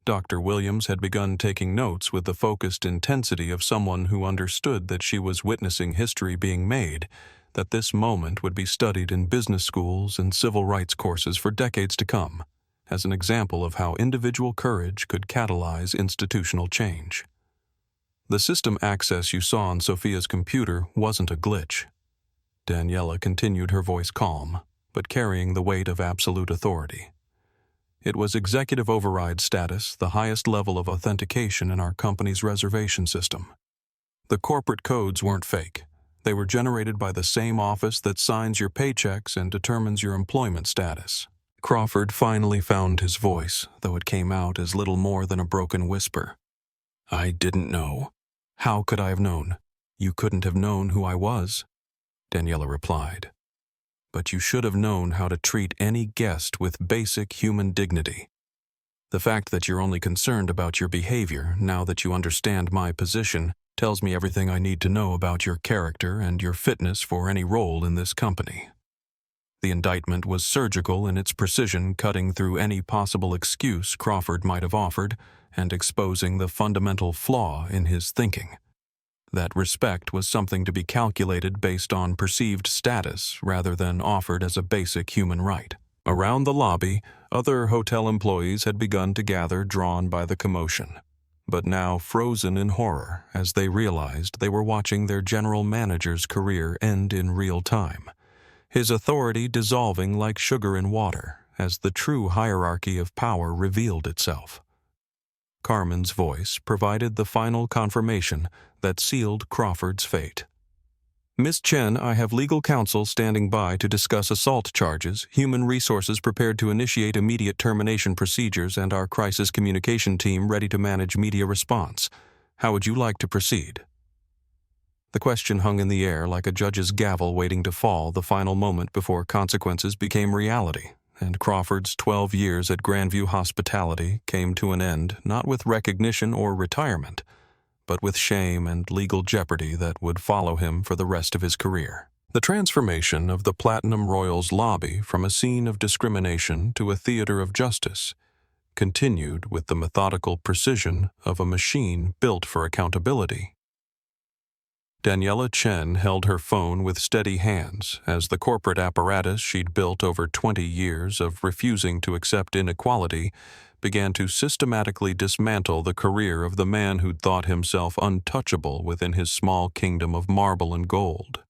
Dr. Williams had begun taking notes with the focused intensity of someone who understood that she was witnessing history being made, that this moment would be studied in business schools and civil rights courses for decades to come, as an example of how individual courage could catalyze institutional change. The system access you saw on Sophia's computer wasn't a glitch. Daniela continued, her voice calm, but carrying the weight of absolute authority. It was executive override status, the highest level of authentication in our company's reservation system. The corporate codes weren't fake. They were generated by the same office that signs your paychecks and determines your employment status. Crawford finally found his voice, though it came out as little more than a broken whisper. "I didn't know. How could I have known? You couldn't have known who I was," Daniela replied. "But you should have known how to treat any guest with basic human dignity. The fact that you're only concerned about your behavior now that you understand my position tells me everything I need to know about your character and your fitness for any role in this company." The indictment was surgical in its precision, cutting through any possible excuse Crawford might have offered and exposing the fundamental flaw in his thinking. That respect was something to be calculated based on perceived status rather than offered as a basic human right. Around the lobby, other hotel employees had begun to gather, drawn by the commotion, but now frozen in horror as they realized they were watching their general manager's career end in real time, his authority dissolving like sugar in water as the true hierarchy of power revealed itself. Carmen's voice provided the final confirmation that sealed Crawford's fate. "Miss Chen, I have legal counsel standing by to discuss assault charges, human resources prepared to initiate immediate termination procedures, and our crisis communication team ready to manage media response. How would you like to proceed?" The question hung in the air like a judge's gavel waiting to fall, the final moment before consequences became reality, and Crawford's 12 years at Grandview Hospitality came to an end not with recognition or retirement, but with shame and legal jeopardy that would follow him for the rest of his career. The transformation of the Platinum Royals lobby from a scene of discrimination to a theater of justice continued with the methodical precision of a machine built for accountability. Daniela Chen held her phone with steady hands as the corporate apparatus she'd built over 20 years of refusing to accept inequality began to systematically dismantle the career of the man who'd thought himself untouchable within his small kingdom of marble and gold.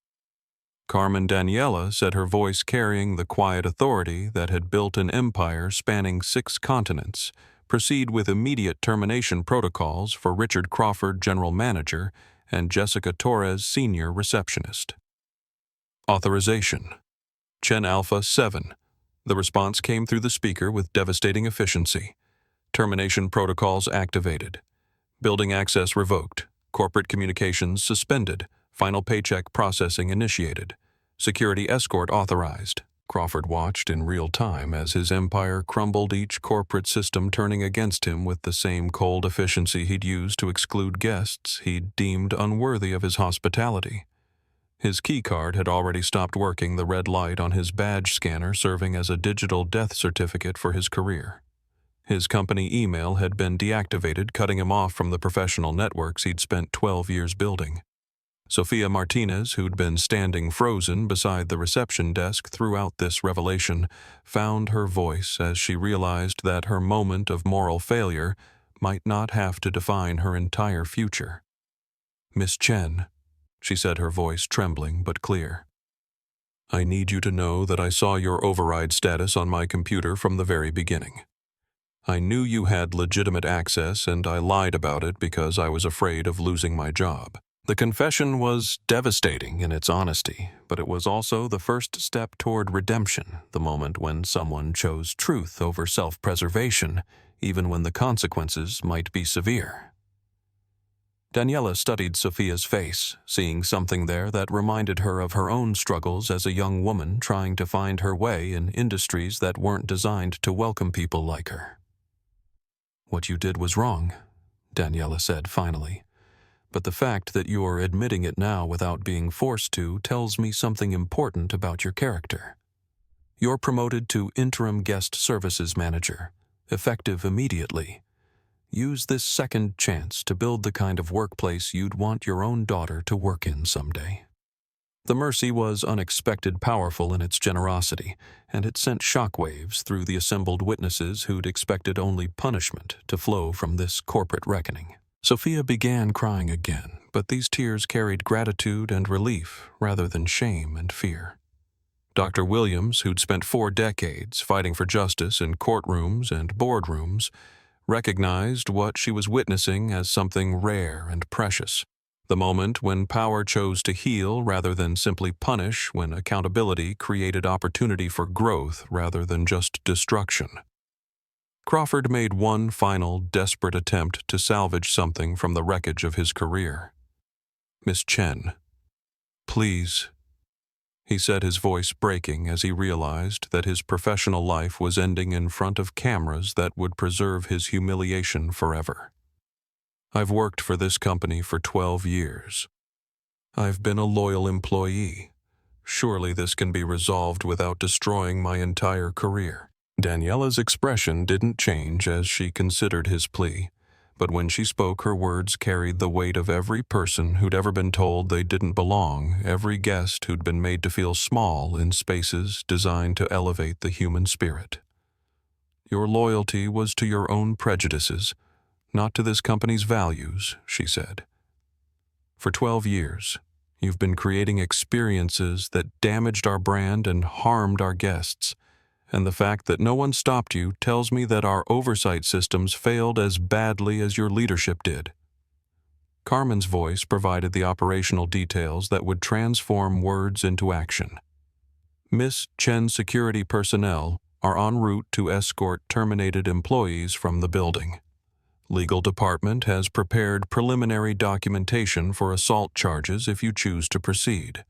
Carmen Daniela said, her voice carrying the quiet authority that had built an empire spanning 6 continents, proceed with immediate termination protocols for Richard Crawford, General Manager, and Jessica Torres, Senior Receptionist. Authorization: Chen Alpha 7. The response came through the speaker with devastating efficiency. Termination protocols activated. Building access revoked. Corporate communications suspended. Final paycheck processing initiated. Security escort authorized. Crawford watched in real time as his empire crumbled, each corporate system turning against him with the same cold efficiency he'd used to exclude guests he'd deemed unworthy of his hospitality. His keycard had already stopped working, the red light on his badge scanner serving as a digital death certificate for his career. His company email had been deactivated, cutting him off from the professional networks he'd spent 12 years building. Sophia Martinez, who'd been standing frozen beside the reception desk throughout this revelation, found her voice as she realized that her moment of moral failure might not have to define her entire future. "Miss Chen," she said, her voice trembling but clear, "I need you to know that I saw your override status on my computer from the very beginning. I knew you had legitimate access, and I lied about it because I was afraid of losing my job." The confession was devastating in its honesty, but it was also the first step toward redemption, the moment when someone chose truth over self-preservation, even when the consequences might be severe. Daniela studied Sophia's face, seeing something there that reminded her of her own struggles as a young woman trying to find her way in industries that weren't designed to welcome people like her. "What you did was wrong," Daniela said finally. "But the fact that you're admitting it now without being forced to tells me something important about your character. You're promoted to Interim Guest Services Manager, effective immediately. Use this second chance to build the kind of workplace you'd want your own daughter to work in someday." The mercy was unexpected, powerful in its generosity, and it sent shockwaves through the assembled witnesses who'd expected only punishment to flow from this corporate reckoning. Sophia began crying again, but these tears carried gratitude and relief rather than shame and fear. Dr. Williams, who'd spent 4 decades fighting for justice in courtrooms and boardrooms, recognized what she was witnessing as something rare and precious. The moment when power chose to heal rather than simply punish, when accountability created opportunity for growth rather than just destruction. Crawford made one final, desperate attempt to salvage something from the wreckage of his career. "Miss Chen, please," he said, his voice breaking as he realized that his professional life was ending in front of cameras that would preserve his humiliation forever. "I've worked for this company for 12 years. I've been a loyal employee. Surely this can be resolved without destroying my entire career." Daniela's expression didn't change as she considered his plea, but when she spoke, her words carried the weight of every person who'd ever been told they didn't belong, every guest who'd been made to feel small in spaces designed to elevate the human spirit. "Your loyalty was to your own prejudices, not to this company's values," she said. "For 12 years, you've been creating experiences that damaged our brand and harmed our guests. And the fact that no one stopped you tells me that our oversight systems failed as badly as your leadership did." Carmen's voice provided the operational details that would transform words into action. "Miss Chen security personnel are en route to escort terminated employees from the building. Legal department has prepared preliminary documentation for assault charges if you choose to proceed.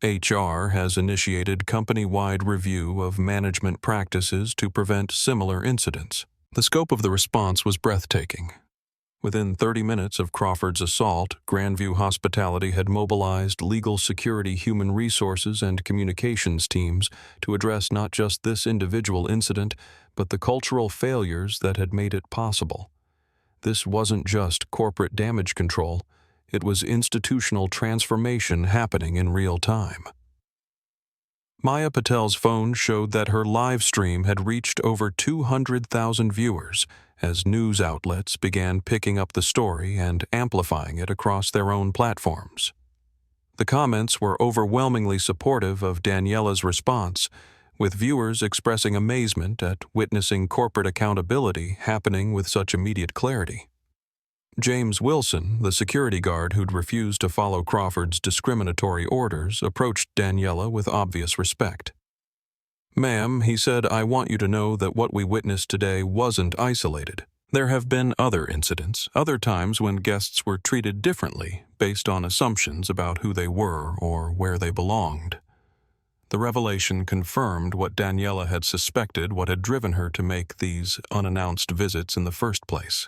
HR has initiated company-wide review of management practices to prevent similar incidents." The scope of the response was breathtaking. Within 30 minutes of Crawford's assault, Grandview Hospitality had mobilized legal, security, human resources, and communications teams to address not just this individual incident, but the cultural failures that had made it possible. This wasn't just corporate damage control. It was institutional transformation happening in real time. Maya Patel's phone showed that her live stream had reached over 200,000 viewers as news outlets began picking up the story and amplifying it across their own platforms. The comments were overwhelmingly supportive of Daniela's response, with viewers expressing amazement at witnessing corporate accountability happening with such immediate clarity. James Wilson, the security guard who'd refused to follow Crawford's discriminatory orders, approached Daniela with obvious respect. "Ma'am," he said, "I want you to know that what we witnessed today wasn't isolated. There have been other incidents, other times when guests were treated differently based on assumptions about who they were or where they belonged." The revelation confirmed what Daniela had suspected, what had driven her to make these unannounced visits in the first place.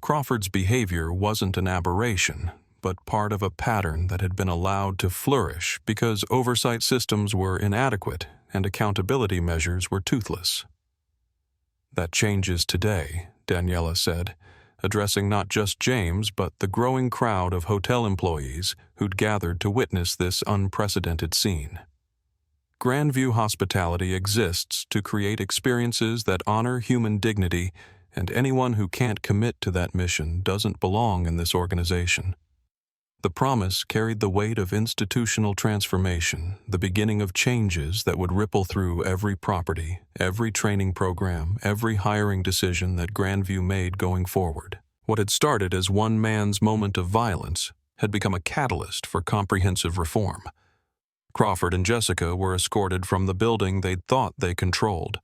Crawford's behavior wasn't an aberration, but part of a pattern that had been allowed to flourish because oversight systems were inadequate and accountability measures were toothless. "That changes today," Daniela said, addressing not just James but the growing crowd of hotel employees who'd gathered to witness this unprecedented scene. Grandview Hospitality exists to create experiences that honor human dignity, and anyone who can't commit to that mission doesn't belong in this organization. The promise carried the weight of institutional transformation, the beginning of changes that would ripple through every property, every training program, every hiring decision that Grandview made going forward. What had started as one man's moment of violence had become a catalyst for comprehensive reform. Crawford and Jessica were escorted from the building they'd thought they controlled.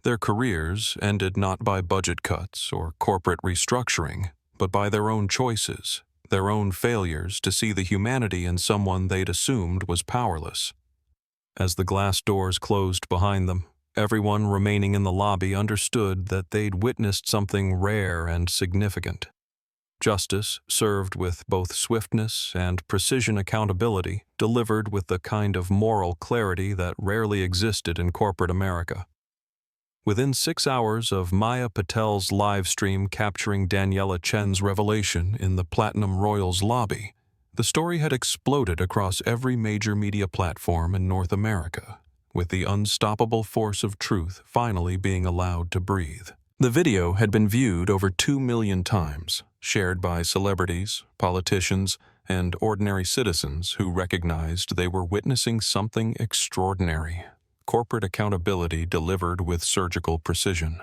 Their careers ended not by budget cuts or corporate restructuring, but by their own choices, their own failures to see the humanity in someone they'd assumed was powerless. As the glass doors closed behind them, everyone remaining in the lobby understood that they'd witnessed something rare and significant. Justice, served with both swiftness and precision accountability, delivered with the kind of moral clarity that rarely existed in corporate America. Within 6 hours of Maya Patel's live stream capturing Daniela Chen's revelation in the Platinum Royals lobby, the story had exploded across every major media platform in North America, with the unstoppable force of truth finally being allowed to breathe. The video had been viewed over 2 million times, shared by celebrities, politicians, and ordinary citizens who recognized they were witnessing something extraordinary. Corporate accountability delivered with surgical precision.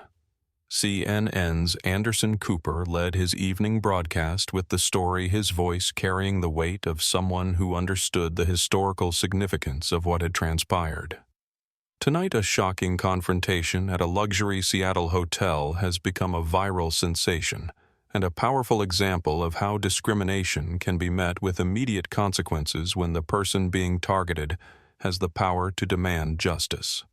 CNN's Anderson Cooper led his evening broadcast with the story, his voice carrying the weight of someone who understood the historical significance of what had transpired. Tonight, a shocking confrontation at a luxury Seattle hotel has become a viral sensation and a powerful example of how discrimination can be met with immediate consequences when the person being targeted has the power to demand justice.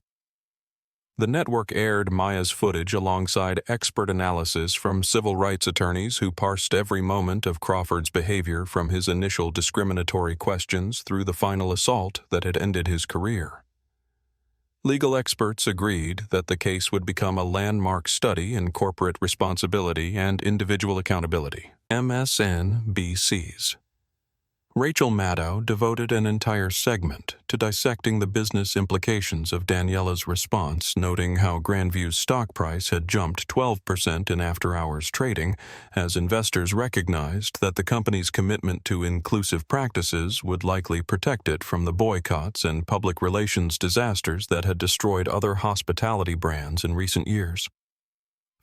The network aired Maya's footage alongside expert analysis from civil rights attorneys who parsed every moment of Crawford's behavior from his initial discriminatory questions through the final assault that had ended his career. Legal experts agreed that the case would become a landmark study in corporate responsibility and individual accountability. MSNBC's Rachel Maddow devoted an entire segment to dissecting the business implications of Daniela's response, noting how Grandview's stock price had jumped 12% in after-hours trading as investors recognized that the company's commitment to inclusive practices would likely protect it from the boycotts and public relations disasters that had destroyed other hospitality brands in recent years.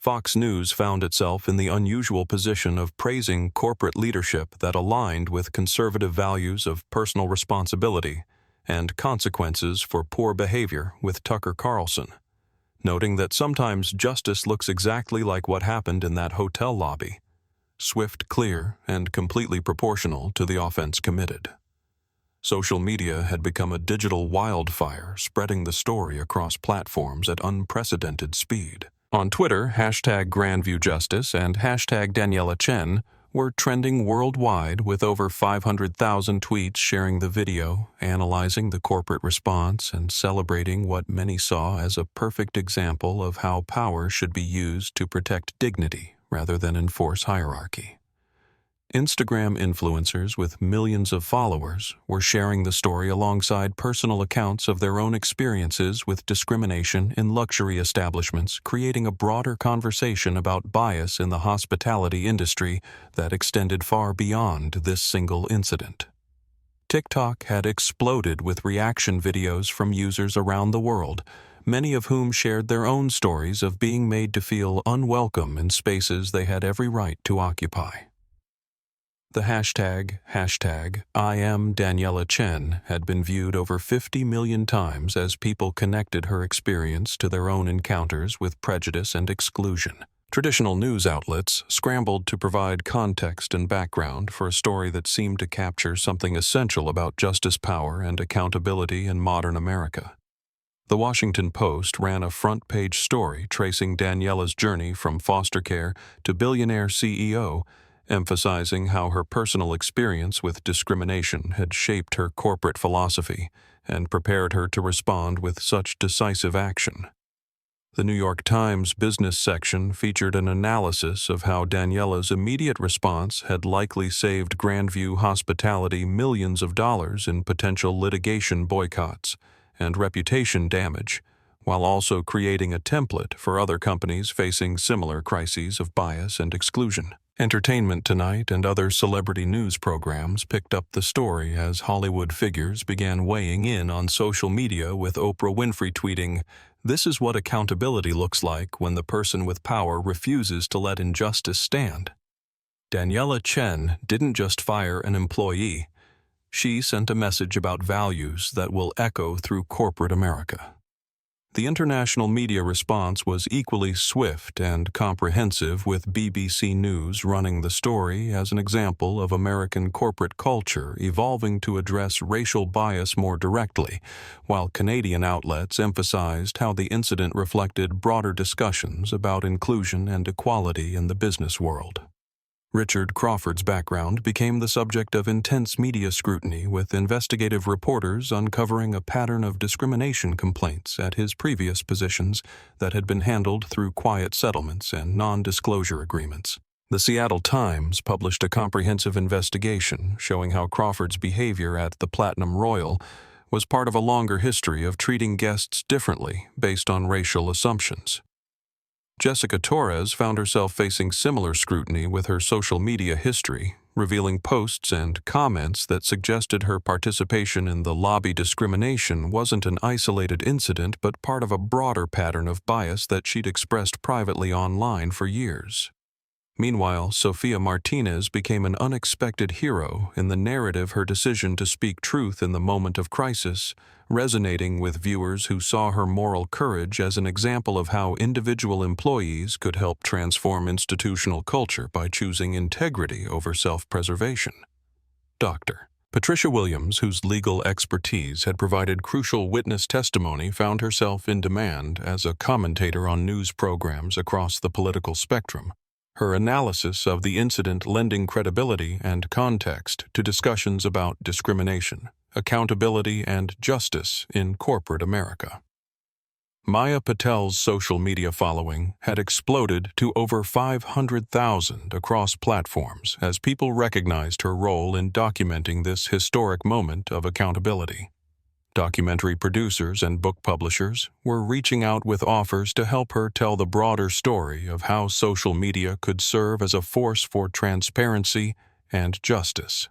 Fox News found itself in the unusual position of praising corporate leadership that aligned with conservative values of personal responsibility and consequences for poor behavior with Tucker Carlson, noting that sometimes justice looks exactly like what happened in that hotel lobby, swift, clear, and completely proportional to the offense committed. Social media had become a digital wildfire, spreading the story across platforms at unprecedented speed. On Twitter, #GrandviewJustice and #Daniela Chen were trending worldwide with over 500,000 tweets sharing the video, analyzing the corporate response, and celebrating what many saw as a perfect example of how power should be used to protect dignity rather than enforce hierarchy. Instagram influencers with millions of followers were sharing the story alongside personal accounts of their own experiences with discrimination in luxury establishments, creating a broader conversation about bias in the hospitality industry that extended far beyond this single incident. TikTok had exploded with reaction videos from users around the world, many of whom shared their own stories of being made to feel unwelcome in spaces they had every right to occupy. The hashtag I am Daniela Chen had been viewed over 50 million times as people connected her experience to their own encounters with prejudice and exclusion. Traditional news outlets scrambled to provide context and background for a story that seemed to capture something essential about justice, power, and accountability in modern America. The Washington Post ran a front-page story tracing Daniela's journey from foster care to billionaire CEO, emphasizing how her personal experience with discrimination had shaped her corporate philosophy and prepared her to respond with such decisive action. The New York Times business section featured an analysis of how Daniela's immediate response had likely saved Grandview Hospitality millions of dollars in potential litigation boycotts and reputation damage, while also creating a template for other companies facing similar crises of bias and exclusion. Entertainment Tonight and other celebrity news programs picked up the story as Hollywood figures began weighing in on social media, with Oprah Winfrey tweeting, "This is what accountability looks like when the person with power refuses to let injustice stand." Daniela Chen didn't just fire an employee. She sent a message about values that will echo through corporate America. The international media response was equally swift and comprehensive, with BBC News running the story as an example of American corporate culture evolving to address racial bias more directly, while Canadian outlets emphasized how the incident reflected broader discussions about inclusion and equality in the business world. Richard Crawford's background became the subject of intense media scrutiny, with investigative reporters uncovering a pattern of discrimination complaints at his previous positions that had been handled through quiet settlements and non-disclosure agreements. The Seattle Times published a comprehensive investigation showing how Crawford's behavior at the Platinum Royal was part of a longer history of treating guests differently based on racial assumptions. Jessica Torres found herself facing similar scrutiny with her social media history, revealing posts and comments that suggested her participation in the lobby discrimination wasn't an isolated incident but part of a broader pattern of bias that she'd expressed privately online for years. Meanwhile, Sofia Martinez became an unexpected hero in the narrative, her decision to speak truth in the moment of crisis, resonating with viewers who saw her moral courage as an example of how individual employees could help transform institutional culture by choosing integrity over self-preservation. Dr. Patricia Williams, whose legal expertise had provided crucial witness testimony, found herself in demand as a commentator on news programs across the political spectrum, her analysis of the incident lending credibility and context to discussions about discrimination, accountability, and justice in corporate America. Maya Patel's social media following had exploded to over 500,000 across platforms as people recognized her role in documenting this historic moment of accountability. Documentary producers and book publishers were reaching out with offers to help her tell the broader story of how social media could serve as a force for transparency and justice.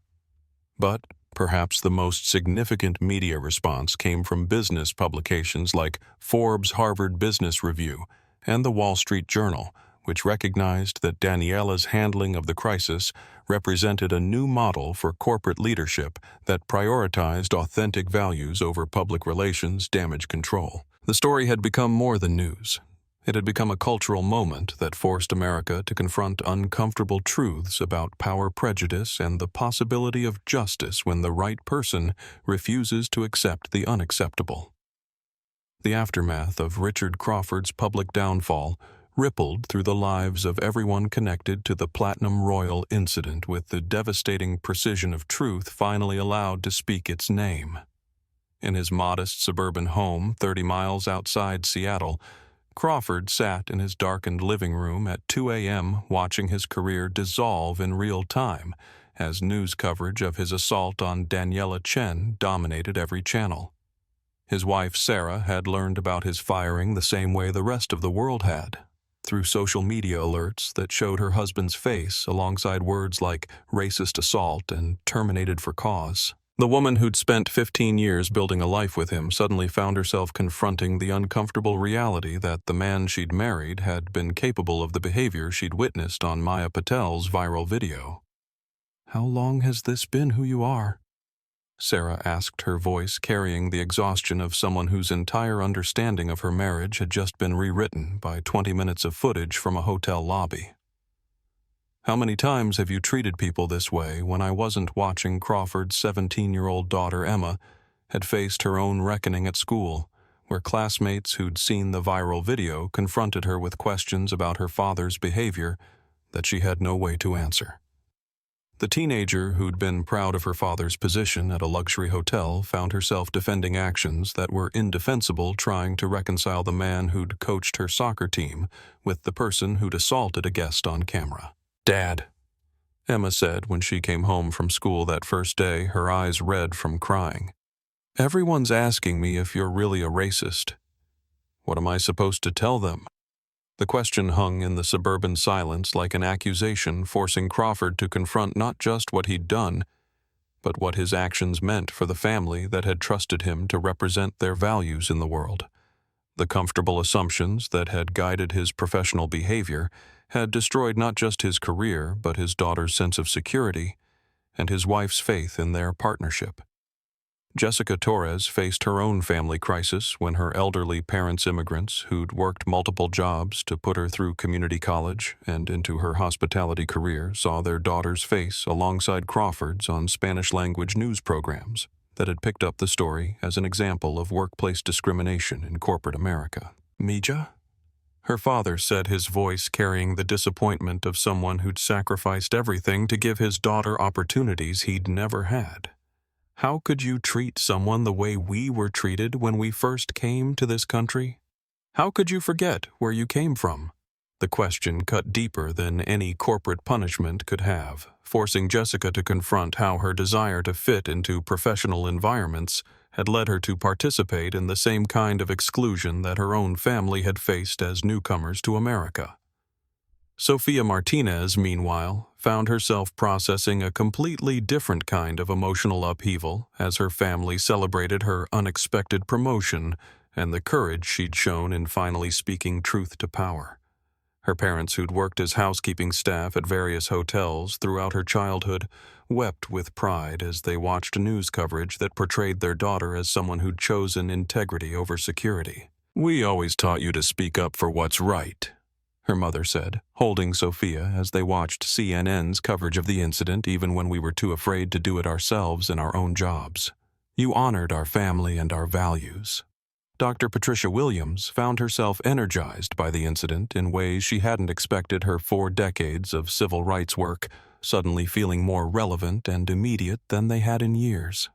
But perhaps the most significant media response came from business publications like Forbes' Harvard Business Review and the Wall Street Journal, which recognized that Daniela's handling of the crisis represented a new model for corporate leadership that prioritized authentic values over public relations damage control. The story had become more than news. It had become a cultural moment that forced America to confront uncomfortable truths about power prejudice and the possibility of justice when the right person refuses to accept the unacceptable. The aftermath of Richard Crawford's public downfall rippled through the lives of everyone connected to the Platinum Royal incident, with the devastating precision of truth finally allowed to speak its name. In his modest suburban home 30 miles outside Seattle, Crawford sat in his darkened living room at 2 a.m. watching his career dissolve in real time as news coverage of his assault on Daniela Chen dominated every channel. His wife Sarah had learned about his firing the same way the rest of the world had, through social media alerts that showed her husband's face alongside words like racist assault and terminated for cause. The woman who'd spent 15 years building a life with him suddenly found herself confronting the uncomfortable reality that the man she'd married had been capable of the behavior she'd witnessed on Maya Patel's viral video. "How long has this been who you are?" Sarah asked, her voice carrying the exhaustion of someone whose entire understanding of her marriage had just been rewritten by 20 minutes of footage from a hotel lobby. "How many times have you treated people this way when I wasn't watching Crawford's 17-year-old daughter Emma had faced her own reckoning at school, where classmates who'd seen the viral video confronted her with questions about her father's behavior that she had no way to answer?" The teenager who'd been proud of her father's position at a luxury hotel found herself defending actions that were indefensible, trying to reconcile the man who'd coached her soccer team with the person who'd assaulted a guest on camera. "Dad," Emma said when she came home from school that first day, her eyes red from crying. "Everyone's asking me if you're really a racist. What am I supposed to tell them?" The question hung in the suburban silence like an accusation, forcing Crawford to confront not just what he'd done, but what his actions meant for the family that had trusted him to represent their values in the world. The comfortable assumptions that had guided his professional behavior had destroyed not just his career, but his daughter's sense of security and his wife's faith in their partnership. Jessica Torres faced her own family crisis when her elderly parents, immigrants who'd worked multiple jobs to put her through community college and into her hospitality career, saw their daughter's face alongside Crawford's on Spanish-language news programs that had picked up the story as an example of workplace discrimination in corporate America. "Mija?" Her father said, his voice carrying the disappointment of someone who'd sacrificed everything to give his daughter opportunities he'd never had. "How could you treat someone the way we were treated when we first came to this country? How could you forget where you came from?" The question cut deeper than any corporate punishment could have, forcing Jessica to confront how her desire to fit into professional environments had led her to participate in the same kind of exclusion that her own family had faced as newcomers to America. Sophia Martinez, meanwhile, found herself processing a completely different kind of emotional upheaval as her family celebrated her unexpected promotion and the courage she'd shown in finally speaking truth to power. Her parents, who'd worked as housekeeping staff at various hotels throughout her childhood, wept with pride as they watched news coverage that portrayed their daughter as someone who'd chosen integrity over security. "We always taught you to speak up for what's right," her mother said, holding Sophia as they watched CNN's coverage of the incident even when we were too afraid to do it ourselves in our own jobs. "You honored our family and our values." Dr. Patricia Williams found herself energized by the incident in ways she hadn't expected, her 4 decades of civil rights work suddenly feeling more relevant and immediate than they had in years.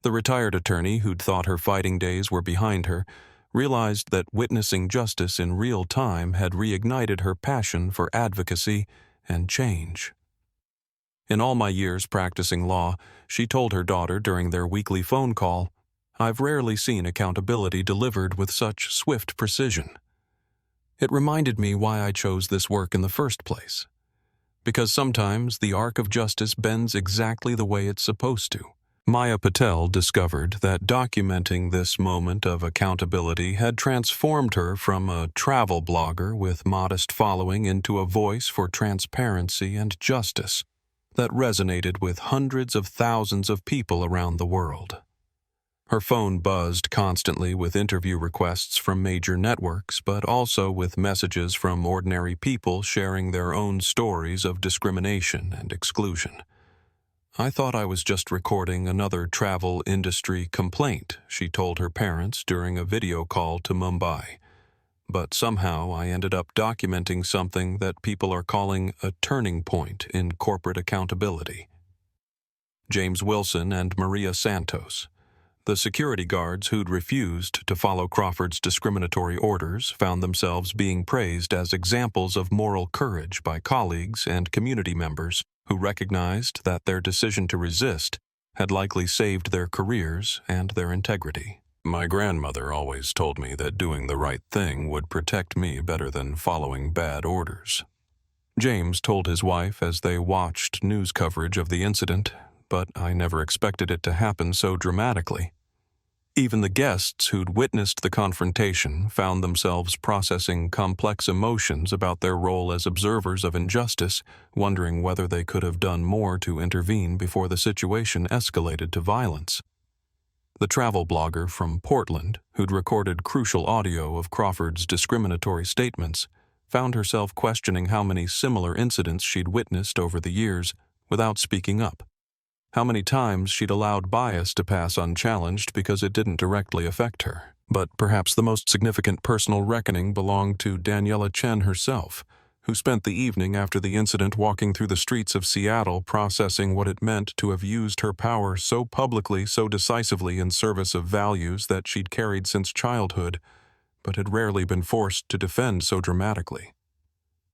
The retired attorney who'd thought her fighting days were behind her realized that witnessing justice in real time had reignited her passion for advocacy and change. "In all my years practicing law," she told her daughter during their weekly phone call, "I've rarely seen accountability delivered with such swift precision. It reminded me why I chose this work in the first place. Because sometimes the arc of justice bends exactly the way it's supposed to." Maya Patel discovered that documenting this moment of accountability had transformed her from a travel blogger with modest following into a voice for transparency and justice that resonated with hundreds of thousands of people around the world. Her phone buzzed constantly with interview requests from major networks, but also with messages from ordinary people sharing their own stories of discrimination and exclusion. "I thought I was just recording another travel industry complaint," she told her parents during a video call to Mumbai. "But somehow I ended up documenting something that people are calling a turning point in corporate accountability." James Wilson and Maria Santos, the security guards who'd refused to follow Crawford's discriminatory orders, found themselves being praised as examples of moral courage by colleagues and community members who recognized that their decision to resist had likely saved their careers and their integrity. "My grandmother always told me that doing the right thing would protect me better than following bad orders," James told his wife as they watched news coverage of the incident. but I never expected it to happen so dramatically. Even the guests who'd witnessed the confrontation found themselves processing complex emotions about their role as observers of injustice, wondering whether they could have done more to intervene before the situation escalated to violence. The travel blogger from Portland, who'd recorded crucial audio of Crawford's discriminatory statements, found herself questioning how many similar incidents she'd witnessed over the years without speaking up. How many times she'd allowed bias to pass unchallenged because it didn't directly affect her. But perhaps the most significant personal reckoning belonged to Daniela Chen herself, who spent the evening after the incident walking through the streets of Seattle processing what it meant to have used her power so publicly, so decisively in service of values that she'd carried since childhood, but had rarely been forced to defend so dramatically.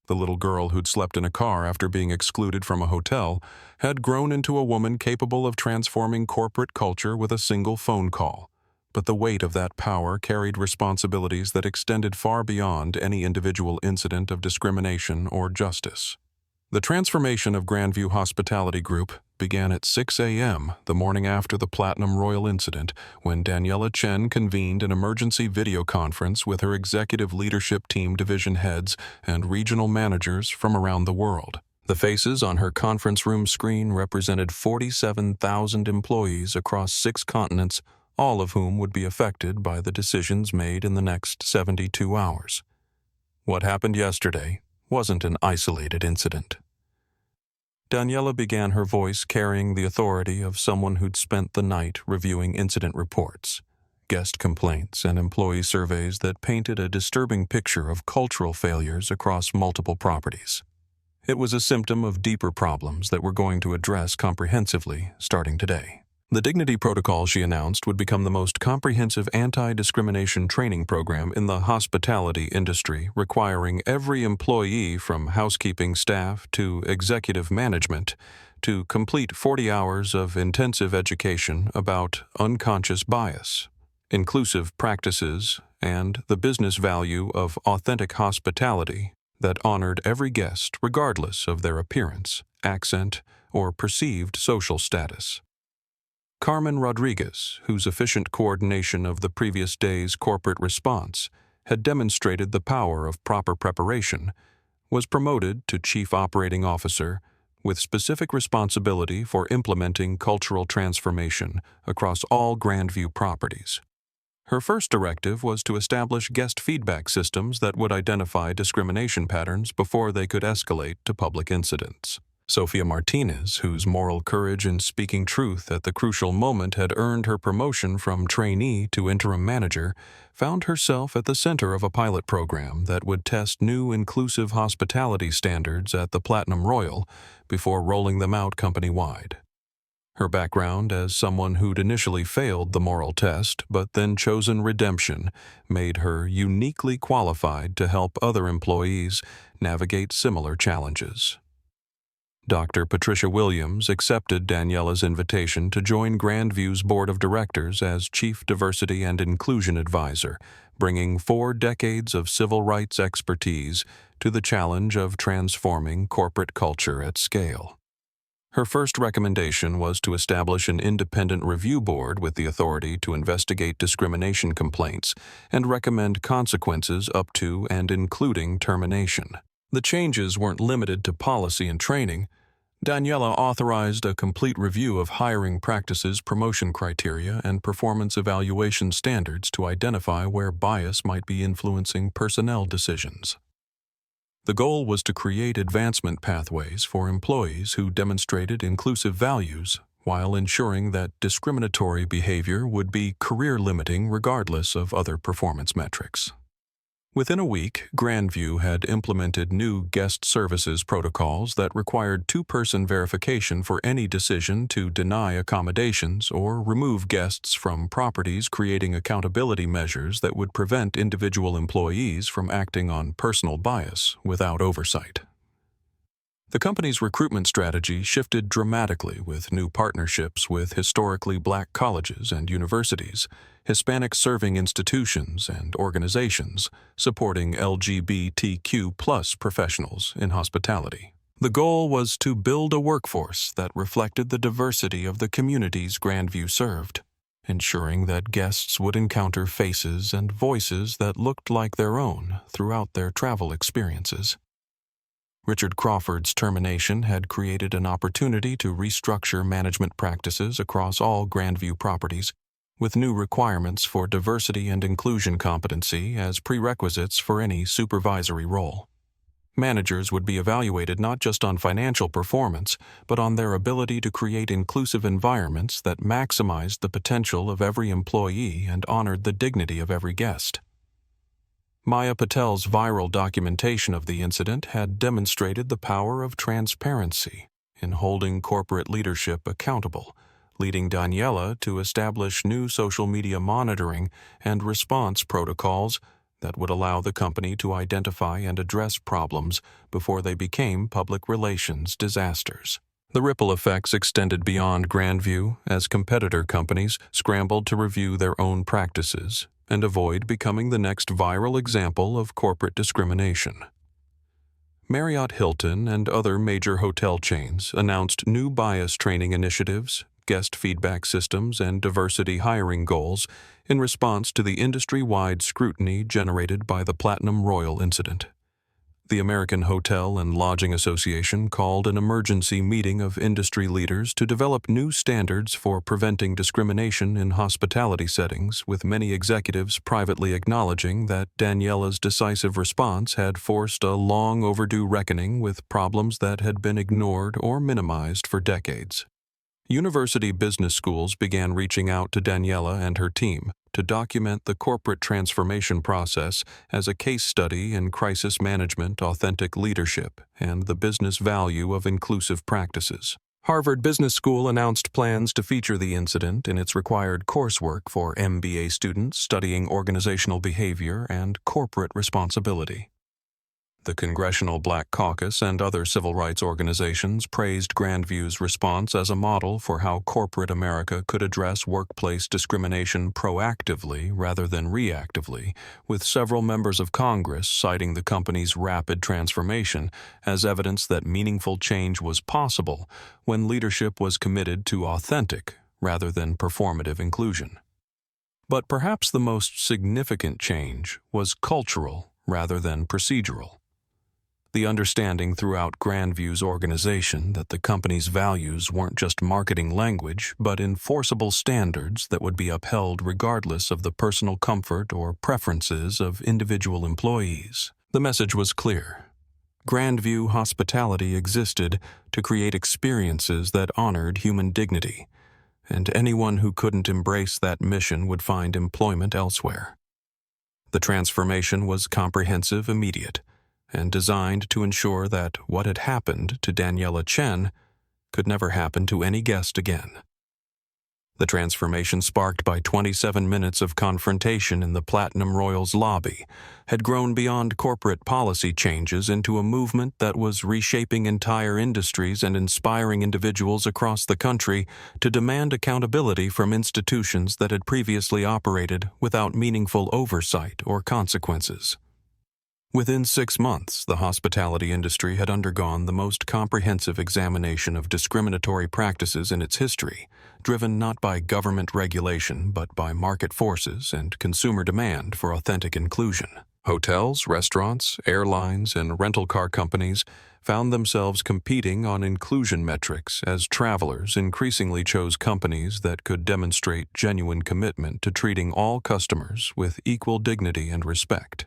The little girl who'd slept in a car after being excluded from a hotel had grown into a woman capable of transforming corporate culture with a single phone call. But the weight of that power carried responsibilities that extended far beyond any individual incident of discrimination or justice. The transformation of Grandview Hospitality Group began at 6 a.m. the morning after the Platinum Royal incident, when Daniela Chen convened an emergency video conference with her executive leadership team division heads and regional managers from around the world. The faces on her conference room screen represented 47,000 employees across 6 continents, all of whom would be affected by the decisions made in the next 72 hours. What happened yesterday wasn't an isolated incident. Daniela began her voice carrying the authority of someone who'd spent the night reviewing incident reports, guest complaints, and employee surveys that painted a disturbing picture of cultural failures across multiple properties. It was a symptom of deeper problems that we're going to address comprehensively starting today. The Dignity Protocol, she announced, would become the most comprehensive anti-discrimination training program in the hospitality industry, requiring every employee from housekeeping staff to executive management to complete 40 hours of intensive education about unconscious bias, inclusive practices, and the business value of authentic hospitality that honored every guest regardless of their appearance, accent, or perceived social status. Carmen Rodriguez, whose efficient coordination of the previous day's corporate response had demonstrated the power of proper preparation, was promoted to Chief Operating Officer with specific responsibility for implementing cultural transformation across all Grandview properties. Her first directive was to establish guest feedback systems that would identify discrimination patterns before they could escalate to public incidents. Sofia Martinez, whose moral courage in speaking truth at the crucial moment had earned her promotion from trainee to interim manager, found herself at the center of a pilot program that would test new inclusive hospitality standards at the Platinum Royal before rolling them out company-wide. Her background as someone who'd initially failed the moral test but then chosen redemption made her uniquely qualified to help other employees navigate similar challenges. Dr. Patricia Williams accepted Daniela's invitation to join Grandview's board of directors as Chief Diversity and Inclusion Advisor, bringing 4 decades of civil rights expertise to the challenge of transforming corporate culture at scale. Her first recommendation was to establish an independent review board with the authority to investigate discrimination complaints and recommend consequences up to and including termination. The changes weren't limited to policy and training. Daniela authorized a complete review of hiring practices, promotion criteria, and performance evaluation standards to identify where bias might be influencing personnel decisions. The goal was to create advancement pathways for employees who demonstrated inclusive values while ensuring that discriminatory behavior would be career-limiting regardless of other performance metrics. Within a week, Grandview had implemented new guest services protocols that required 2-person verification for any decision to deny accommodations or remove guests from properties, creating accountability measures that would prevent individual employees from acting on personal bias without oversight. The company's recruitment strategy shifted dramatically with new partnerships with historically Black colleges and universities, Hispanic-serving institutions and organizations supporting LGBTQ+ professionals in hospitality. The goal was to build a workforce that reflected the diversity of the communities Grandview served, ensuring that guests would encounter faces and voices that looked like their own throughout their travel experiences. Richard Crawford's termination had created an opportunity to restructure management practices across all Grandview properties, with new requirements for diversity and inclusion competency as prerequisites for any supervisory role. Managers would be evaluated not just on financial performance, but on their ability to create inclusive environments that maximized the potential of every employee and honored the dignity of every guest. Maya Patel's viral documentation of the incident had demonstrated the power of transparency in holding corporate leadership accountable, leading Daniela to establish new social media monitoring and response protocols that would allow the company to identify and address problems before they became public relations disasters. The ripple effects extended beyond Grandview as competitor companies scrambled to review their own practices and avoid becoming the next viral example of corporate discrimination. Marriott, Hilton, and other major hotel chains announced new bias training initiatives, guest feedback systems, and diversity hiring goals in response to the industry-wide scrutiny generated by the Platinum Royal incident. The American Hotel and Lodging Association called an emergency meeting of industry leaders to develop new standards for preventing discrimination in hospitality settings, with many executives privately acknowledging that Daniela's decisive response had forced a long overdue reckoning with problems that had been ignored or minimized for decades. University business schools began reaching out to Daniela and her team to document the corporate transformation process as a case study in crisis management, authentic leadership, and the business value of inclusive practices. Harvard Business School announced plans to feature the incident in its required coursework for MBA students studying organizational behavior and corporate responsibility. The Congressional Black Caucus and other civil rights organizations praised Grandview's response as a model for how corporate America could address workplace discrimination proactively rather than reactively, with several members of Congress citing the company's rapid transformation as evidence that meaningful change was possible when leadership was committed to authentic rather than performative inclusion. But perhaps the most significant change was cultural rather than procedural. The understanding throughout Grandview's organization that the company's values weren't just marketing language, but enforceable standards that would be upheld regardless of the personal comfort or preferences of individual employees. The message was clear. Grandview hospitality existed to create experiences that honored human dignity, and anyone who couldn't embrace that mission would find employment elsewhere. The transformation was comprehensive, immediate, and designed to ensure that what had happened to Daniela Chen could never happen to any guest again. The transformation, sparked by 27 minutes of confrontation in the Platinum Royal's lobby, had grown beyond corporate policy changes into a movement that was reshaping entire industries and inspiring individuals across the country to demand accountability from institutions that had previously operated without meaningful oversight or consequences. Within 6 months, the hospitality industry had undergone the most comprehensive examination of discriminatory practices in its history, driven not by government regulation but by market forces and consumer demand for authentic inclusion. Hotels, restaurants, airlines, and rental car companies found themselves competing on inclusion metrics as travelers increasingly chose companies that could demonstrate genuine commitment to treating all customers with equal dignity and respect.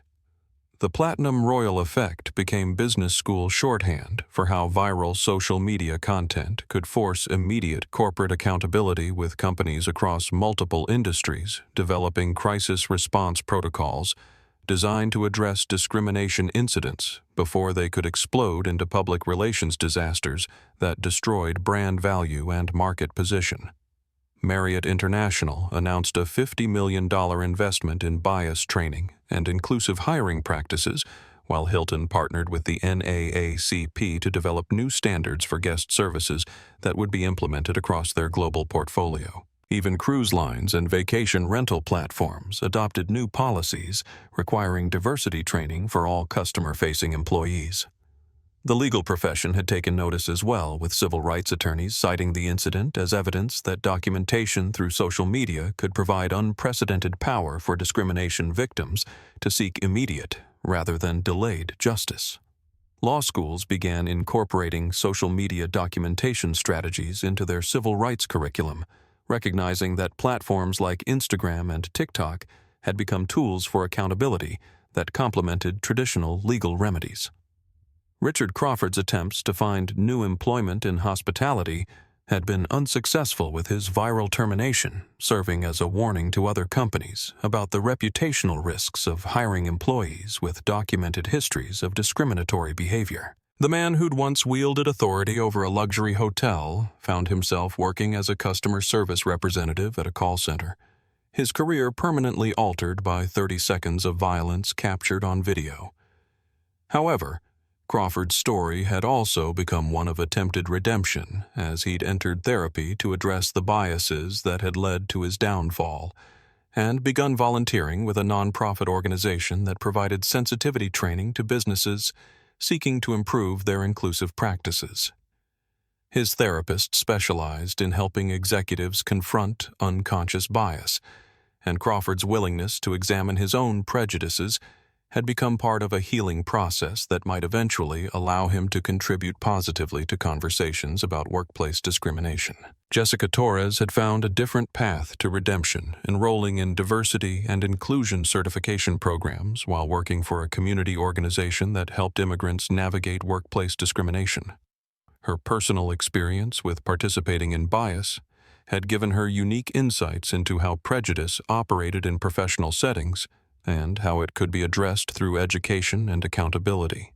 The Platinum Royal effect became business school shorthand for how viral social media content could force immediate corporate accountability, with companies across multiple industries developing crisis response protocols designed to address discrimination incidents before they could explode into public relations disasters that destroyed brand value and market position. Marriott International announced a $50 million investment in bias training and inclusive hiring practices, while Hilton partnered with the NAACP to develop new standards for guest services that would be implemented across their global portfolio. Even cruise lines and vacation rental platforms adopted new policies requiring diversity training for all customer-facing employees. The legal profession had taken notice as well, with civil rights attorneys citing the incident as evidence that documentation through social media could provide unprecedented power for discrimination victims to seek immediate rather than delayed justice. Law schools began incorporating social media documentation strategies into their civil rights curriculum, recognizing that platforms like Instagram and TikTok had become tools for accountability that complemented traditional legal remedies. Richard Crawford's attempts to find new employment in hospitality had been unsuccessful, with his viral termination serving as a warning to other companies about the reputational risks of hiring employees with documented histories of discriminatory behavior. The man who'd once wielded authority over a luxury hotel found himself working as a customer service representative at a call center, his career permanently altered by 30 seconds of violence captured on video. However, Crawford's story had also become one of attempted redemption, as he'd entered therapy to address the biases that had led to his downfall, and begun volunteering with a nonprofit organization that provided sensitivity training to businesses seeking to improve their inclusive practices. His therapist specialized in helping executives confront unconscious bias, and Crawford's willingness to examine his own prejudices had become part of a healing process that might eventually allow him to contribute positively to conversations about workplace discrimination. Jessica Torres had found a different path to redemption, enrolling in diversity and inclusion certification programs while working for a community organization that helped immigrants navigate workplace discrimination. Her personal experience with participating in bias had given her unique insights into how prejudice operated in professional settings and how it could be addressed through education and accountability.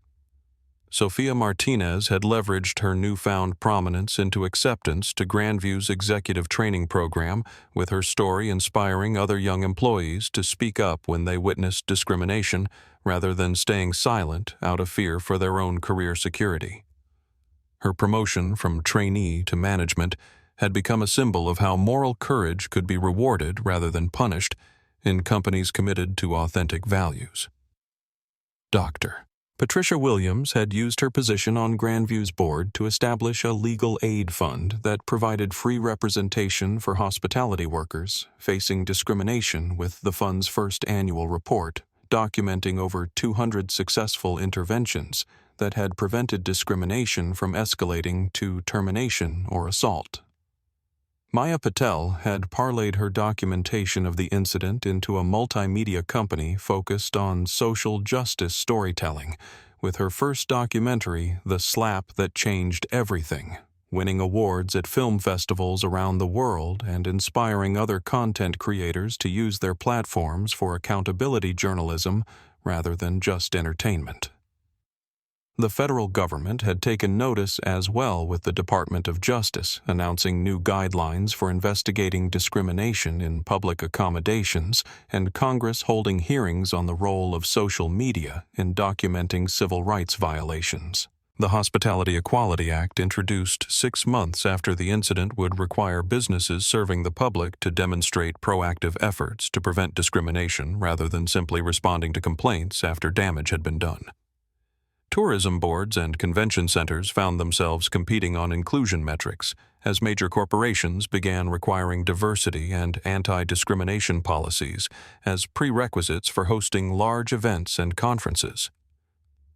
Sophia Martinez had leveraged her newfound prominence into acceptance to Grandview's executive training program, with her story inspiring other young employees to speak up when they witnessed discrimination rather than staying silent out of fear for their own career security. Her promotion from trainee to management had become a symbol of how moral courage could be rewarded rather than punished in companies committed to authentic values. Dr. Patricia Williams had used her position on Grandview's board to establish a legal aid fund that provided free representation for hospitality workers facing discrimination, with the fund's first annual report documenting over 200 successful interventions that had prevented discrimination from escalating to termination or assault. Maya Patel had parlayed her documentation of the incident into a multimedia company focused on social justice storytelling, with her first documentary, The Slap That Changed Everything, winning awards at film festivals around the world and inspiring other content creators to use their platforms for accountability journalism rather than just entertainment. The federal government had taken notice as well, with the Department of Justice announcing new guidelines for investigating discrimination in public accommodations, and Congress holding hearings on the role of social media in documenting civil rights violations. The Hospitality Equality Act, introduced 6 months after the incident, would require businesses serving the public to demonstrate proactive efforts to prevent discrimination rather than simply responding to complaints after damage had been done. Tourism boards and convention centers found themselves competing on inclusion metrics as major corporations began requiring diversity and anti-discrimination policies as prerequisites for hosting large events and conferences.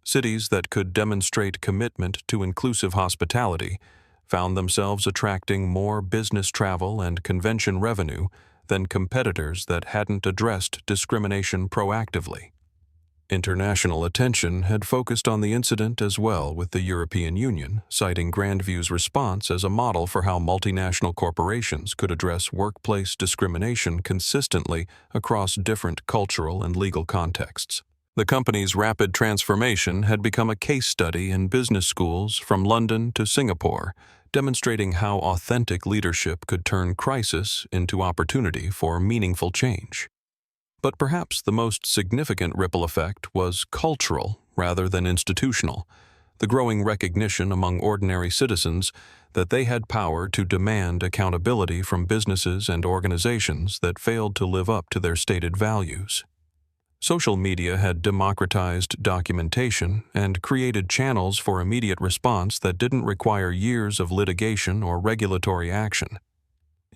Cities that could demonstrate commitment to inclusive hospitality found themselves attracting more business travel and convention revenue than competitors that hadn't addressed discrimination proactively. International attention had focused on the incident as well, with the European Union citing Grandview's response as a model for how multinational corporations could address workplace discrimination consistently across different cultural and legal contexts. The company's rapid transformation had become a case study in business schools from London to Singapore, demonstrating how authentic leadership could turn crisis into opportunity for meaningful change. But perhaps the most significant ripple effect was cultural rather than institutional, the growing recognition among ordinary citizens that they had power to demand accountability from businesses and organizations that failed to live up to their stated values. Social media had democratized documentation and created channels for immediate response that didn't require years of litigation or regulatory action.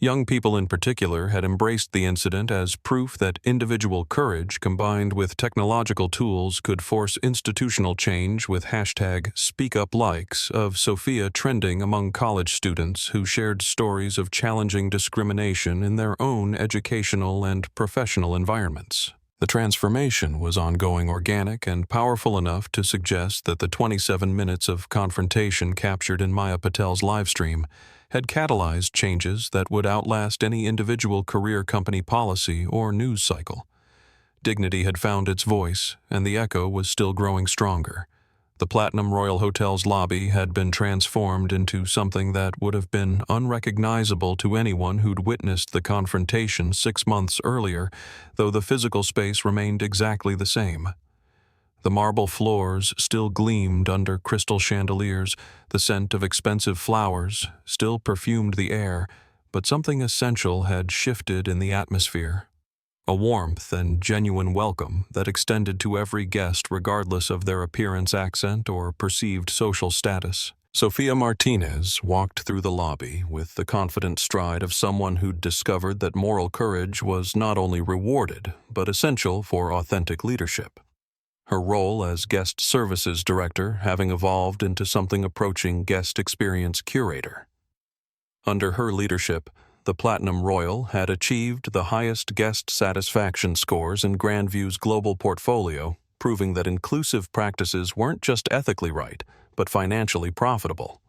Young people in particular had embraced the incident as proof that individual courage combined with technological tools could force institutional change, with #SpeakUp likes of Sophia trending among college students who shared stories of challenging discrimination in their own educational and professional environments. The transformation was ongoing, organic, and powerful enough to suggest that the 27 minutes of confrontation captured in Maya Patel's livestream had catalyzed changes that would outlast any individual career, company policy, or news cycle. Dignity had found its voice, and the echo was still growing stronger. The Platinum Royal Hotel's lobby had been transformed into something that would have been unrecognizable to anyone who'd witnessed the confrontation 6 months earlier, though the physical space remained exactly the same. The marble floors still gleamed under crystal chandeliers, the scent of expensive flowers still perfumed the air, but something essential had shifted in the atmosphere. A warmth and genuine welcome that extended to every guest regardless of their appearance, accent, or perceived social status. Sophia Martinez walked through the lobby with the confident stride of someone who'd discovered that moral courage was not only rewarded, but essential for authentic leadership. Her role as guest services director having evolved into something approaching guest experience curator. Under her leadership, the Platinum Royal had achieved the highest guest satisfaction scores in Grandview's global portfolio, proving that inclusive practices weren't just ethically right, but financially profitable.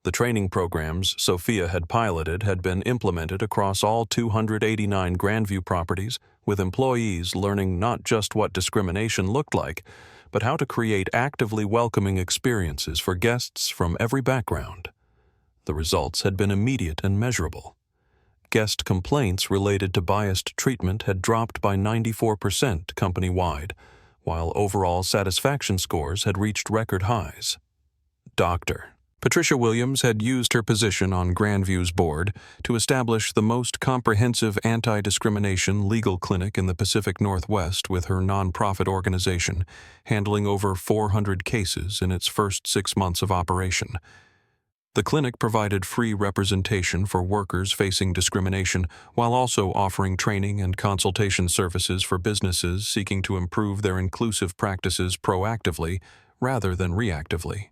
The training programs Sophia had piloted had been implemented across all 289 Grandview properties, with employees learning not just what discrimination looked like, but how to create actively welcoming experiences for guests from every background. The results had been immediate and measurable. Guest complaints related to biased treatment had dropped by 94% company-wide, while overall satisfaction scores had reached record highs. Dr. Patricia Williams had used her position on Grandview's board to establish the most comprehensive anti-discrimination legal clinic in the Pacific Northwest with her nonprofit organization, handling over 400 cases in its first 6 months of operation. The clinic provided free representation for workers facing discrimination while also offering training and consultation services for businesses seeking to improve their inclusive practices proactively rather than reactively.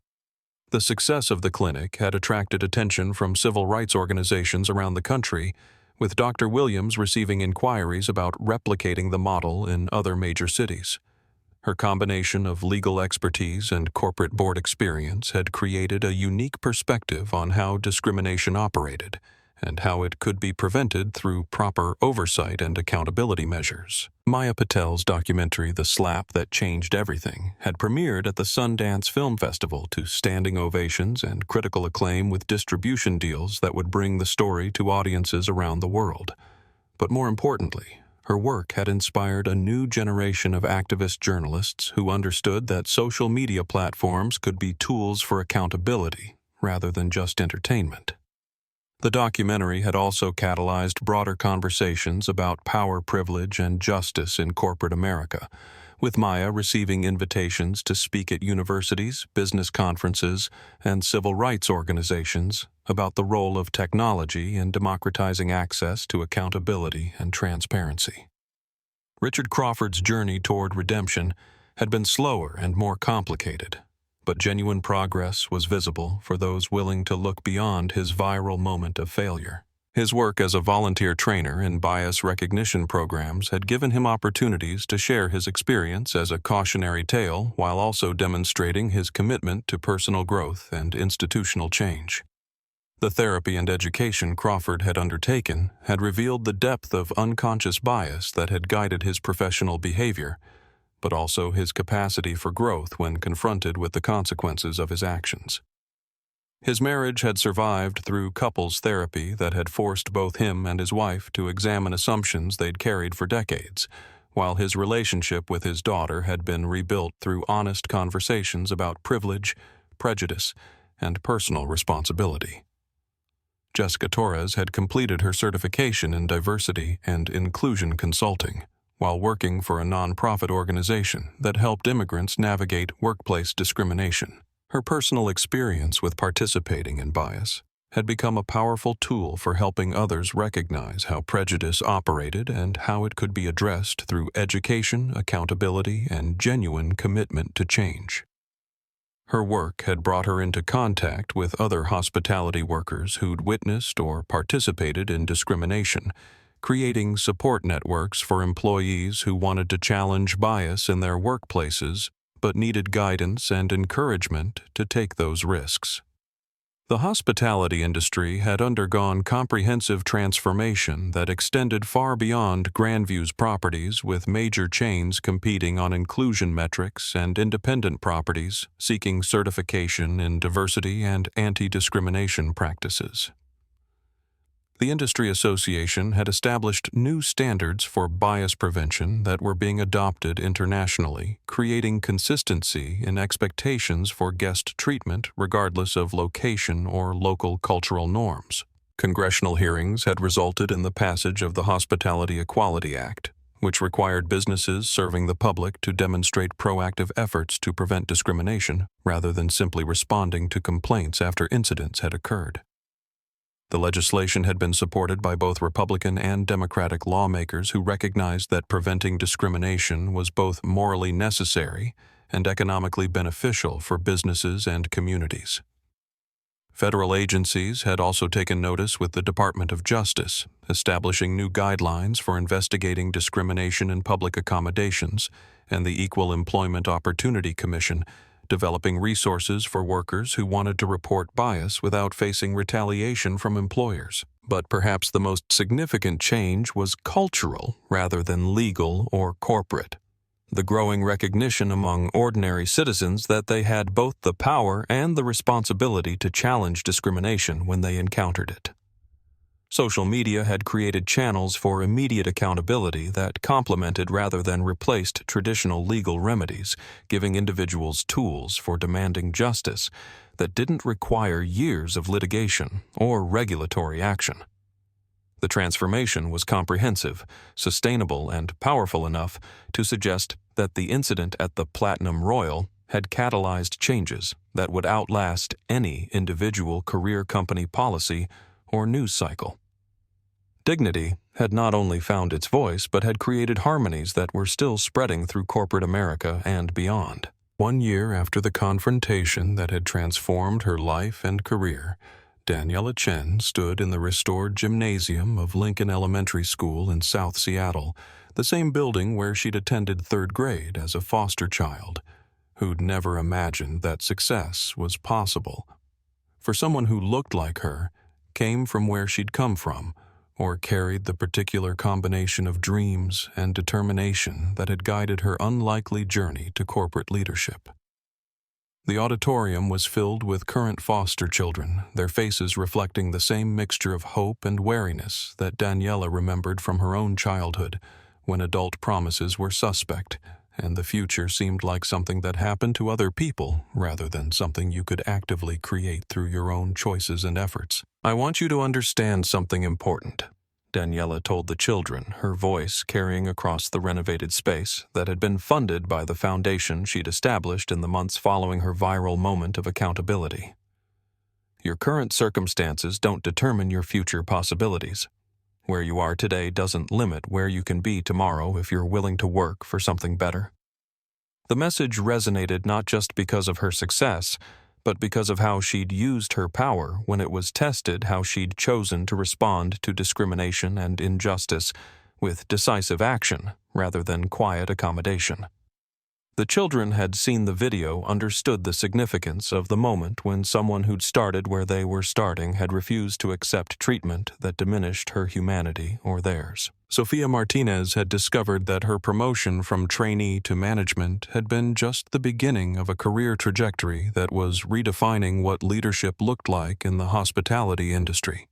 The success of the clinic had attracted attention from civil rights organizations around the country, with Dr. Williams receiving inquiries about replicating the model in other major cities. Her combination of legal expertise and corporate board experience had created a unique perspective on how discrimination operated and how it could be prevented through proper oversight and accountability measures. Maya Patel's documentary The Slap That Changed Everything had premiered at the Sundance Film Festival to standing ovations and critical acclaim, with distribution deals that would bring the story to audiences around the world. But more importantly, her work had inspired a new generation of activist journalists who understood that social media platforms could be tools for accountability rather than just entertainment. The documentary had also catalyzed broader conversations about power, privilege, and justice in corporate America, with Maya receiving invitations to speak at universities, business conferences, and civil rights organizations about the role of technology in democratizing access to accountability and transparency. Richard Crawford's journey toward redemption had been slower and more complicated, but genuine progress was visible for those willing to look beyond his viral moment of failure. His work as a volunteer trainer in bias recognition programs had given him opportunities to share his experience as a cautionary tale while also demonstrating his commitment to personal growth and institutional change. The therapy and education Crawford had undertaken had revealed the depth of unconscious bias that had guided his professional behavior, but also his capacity for growth when confronted with the consequences of his actions. His marriage had survived through couples therapy that had forced both him and his wife to examine assumptions they'd carried for decades, while his relationship with his daughter had been rebuilt through honest conversations about privilege, prejudice, and personal responsibility. Jessica Torres had completed her certification in diversity and inclusion consulting, while working for a nonprofit organization that helped immigrants navigate workplace discrimination. Her personal experience with participating in bias had become a powerful tool for helping others recognize how prejudice operated and how it could be addressed through education, accountability, and genuine commitment to change. Her work had brought her into contact with other hospitality workers who'd witnessed or participated in discrimination, creating support networks for employees who wanted to challenge bias in their workplaces but needed guidance and encouragement to take those risks. The hospitality industry had undergone comprehensive transformation that extended far beyond Grandview's properties, with major chains competing on inclusion metrics and independent properties seeking certification in diversity and anti-discrimination practices. The industry association had established new standards for bias prevention that were being adopted internationally, creating consistency in expectations for guest treatment regardless of location or local cultural norms. Congressional hearings had resulted in the passage of the Hospitality Equality Act, which required businesses serving the public to demonstrate proactive efforts to prevent discrimination rather than simply responding to complaints after incidents had occurred. The legislation had been supported by both Republican and Democratic lawmakers who recognized that preventing discrimination was both morally necessary and economically beneficial for businesses and communities. Federal agencies had also taken notice, with the Department of Justice establishing new guidelines for investigating discrimination in public accommodations, and the Equal Employment Opportunity Commission developing resources for workers who wanted to report bias without facing retaliation from employers. But perhaps the most significant change was cultural rather than legal or corporate. The growing recognition among ordinary citizens that they had both the power and the responsibility to challenge discrimination when they encountered it. Social media had created channels for immediate accountability that complemented rather than replaced traditional legal remedies, giving individuals tools for demanding justice that didn't require years of litigation or regulatory action. The transformation was comprehensive, sustainable, and powerful enough to suggest that the incident at the Platinum Royal had catalyzed changes that would outlast any individual career company policy or news cycle. Dignity had not only found its voice, but had created harmonies that were still spreading through corporate America and beyond. 1 year after the confrontation that had transformed her life and career, Daniela Chen stood in the restored gymnasium of Lincoln Elementary School in South Seattle, the same building where she'd attended 3rd grade as a foster child, who'd never imagined that success was possible. For someone who looked like her, came from where she'd come from, or carried the particular combination of dreams and determination that had guided her unlikely journey to corporate leadership. The auditorium was filled with current foster children, their faces reflecting the same mixture of hope and wariness that Daniela remembered from her own childhood, when adult promises were suspect, and the future seemed like something that happened to other people rather than something you could actively create through your own choices and efforts. "I want you to understand something important," Daniela told the children, her voice carrying across the renovated space that had been funded by the foundation she'd established in the months following her viral moment of accountability. "Your current circumstances don't determine your future possibilities. Where you are today doesn't limit where you can be tomorrow if you're willing to work for something better." The message resonated not just because of her success, but because of how she'd used her power when it was tested, how she'd chosen to respond to discrimination and injustice with decisive action rather than quiet accommodation. The children had seen the video, understood the significance of the moment when someone who'd started where they were starting had refused to accept treatment that diminished her humanity or theirs. Sofia Martinez had discovered that her promotion from trainee to management had been just the beginning of a career trajectory that was redefining what leadership looked like in the hospitality industry.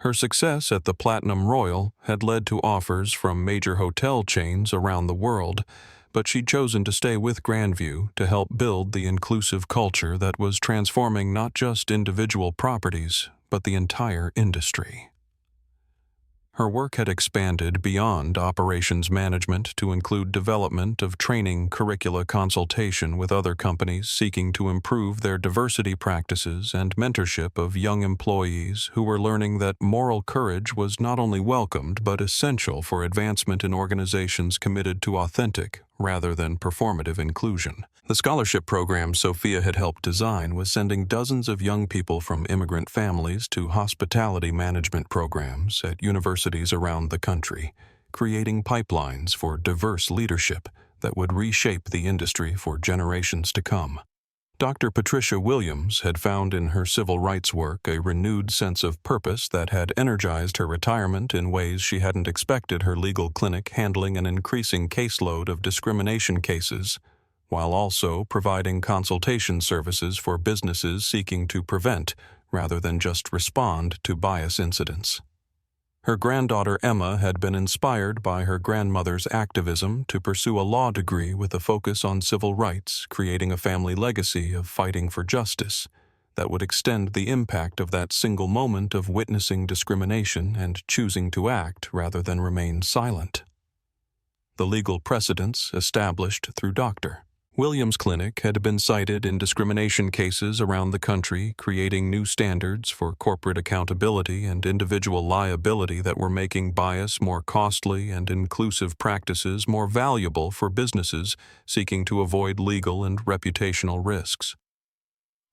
Her success at the Platinum Royal had led to offers from major hotel chains around the world, but she'd chosen to stay with Grandview to help build the inclusive culture that was transforming not just individual properties, but the entire industry. Her work had expanded beyond operations management to include development of training curricula, consultation with other companies seeking to improve their diversity practices, and mentorship of young employees who were learning that moral courage was not only welcomed but essential for advancement in organizations committed to authentic rather than performative inclusion. The scholarship program Sophia had helped design was sending dozens of young people from immigrant families to hospitality management programs at universities around the country, creating pipelines for diverse leadership that would reshape the industry for generations to come. Dr. Patricia Williams had found in her civil rights work a renewed sense of purpose that had energized her retirement in ways she hadn't expected her legal clinic handling an increasing caseload of discrimination cases, while also providing consultation services for businesses seeking to prevent, rather than just respond to bias incidents. Her granddaughter Emma had been inspired by her grandmother's activism to pursue a law degree with a focus on civil rights, creating a family legacy of fighting for justice that would extend the impact of that single moment of witnessing discrimination and choosing to act rather than remain silent. The legal precedents established through Dr. Williams' clinic had been cited in discrimination cases around the country, creating new standards for corporate accountability and individual liability that were making bias more costly and inclusive practices more valuable for businesses seeking to avoid legal and reputational risks.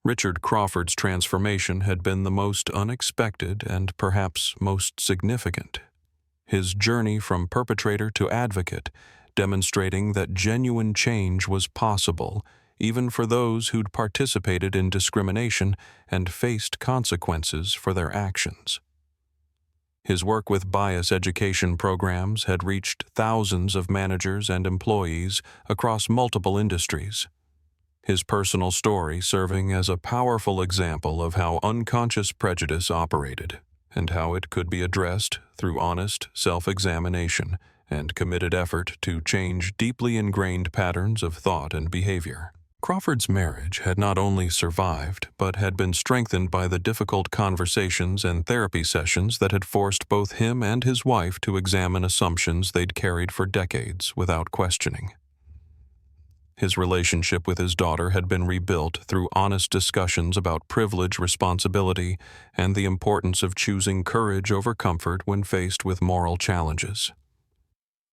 Richard Crawford's transformation had been the most unexpected and perhaps most significant. His journey from perpetrator to advocate, demonstrating that genuine change was possible, even for those who'd participated in discrimination and faced consequences for their actions. His work with bias education programs had reached thousands of managers and employees across multiple industries. His personal story serving as a powerful example of how unconscious prejudice operated and how it could be addressed through honest self-examination and committed effort to change deeply ingrained patterns of thought and behavior. Crawford's marriage had not only survived, but had been strengthened by the difficult conversations and therapy sessions that had forced both him and his wife to examine assumptions they'd carried for decades without questioning. His relationship with his daughter had been rebuilt through honest discussions about privilege, responsibility, and the importance of choosing courage over comfort when faced with moral challenges.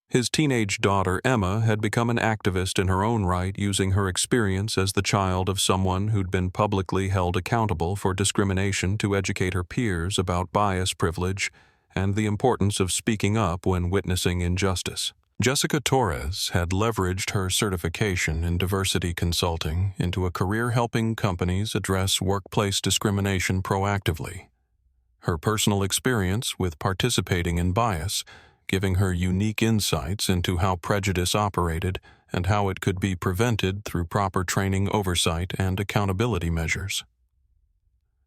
His teenage daughter, Emma, had become an activist in her own right, using her experience as the child of someone who'd been publicly held accountable for discrimination to educate her peers about bias, privilege, and the importance of speaking up when witnessing injustice. Jessica Torres had leveraged her certification in diversity consulting into a career helping companies address workplace discrimination proactively. Her personal experience with participating in bias giving her unique insights into how prejudice operated and how it could be prevented through proper training, oversight, and accountability measures.